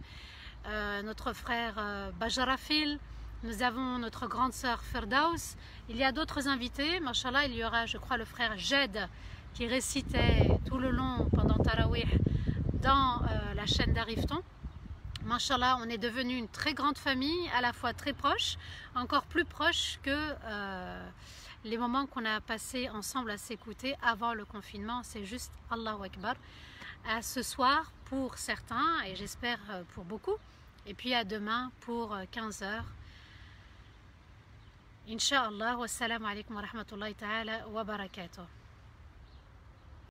notre frère Bajarafil, nous avons notre grande sœur Firdaus. Il y a d'autres invités, machallah. Il y aura, je crois, le frère Jed qui récitait tout le long pendant Tarawih dans la chaîne d'Arifton. Machallah, on est devenu une très grande famille, à la fois très proche, encore plus proche que les moments qu'on a passés ensemble à s'écouter avant le confinement. C'est juste Allahu Akbar. À ce soir pour certains et j'espère pour beaucoup. Et puis à demain pour 15h. Inch'Allah. Wassalamu alaikum wa rahmatullahi ta'ala wa barakatuh.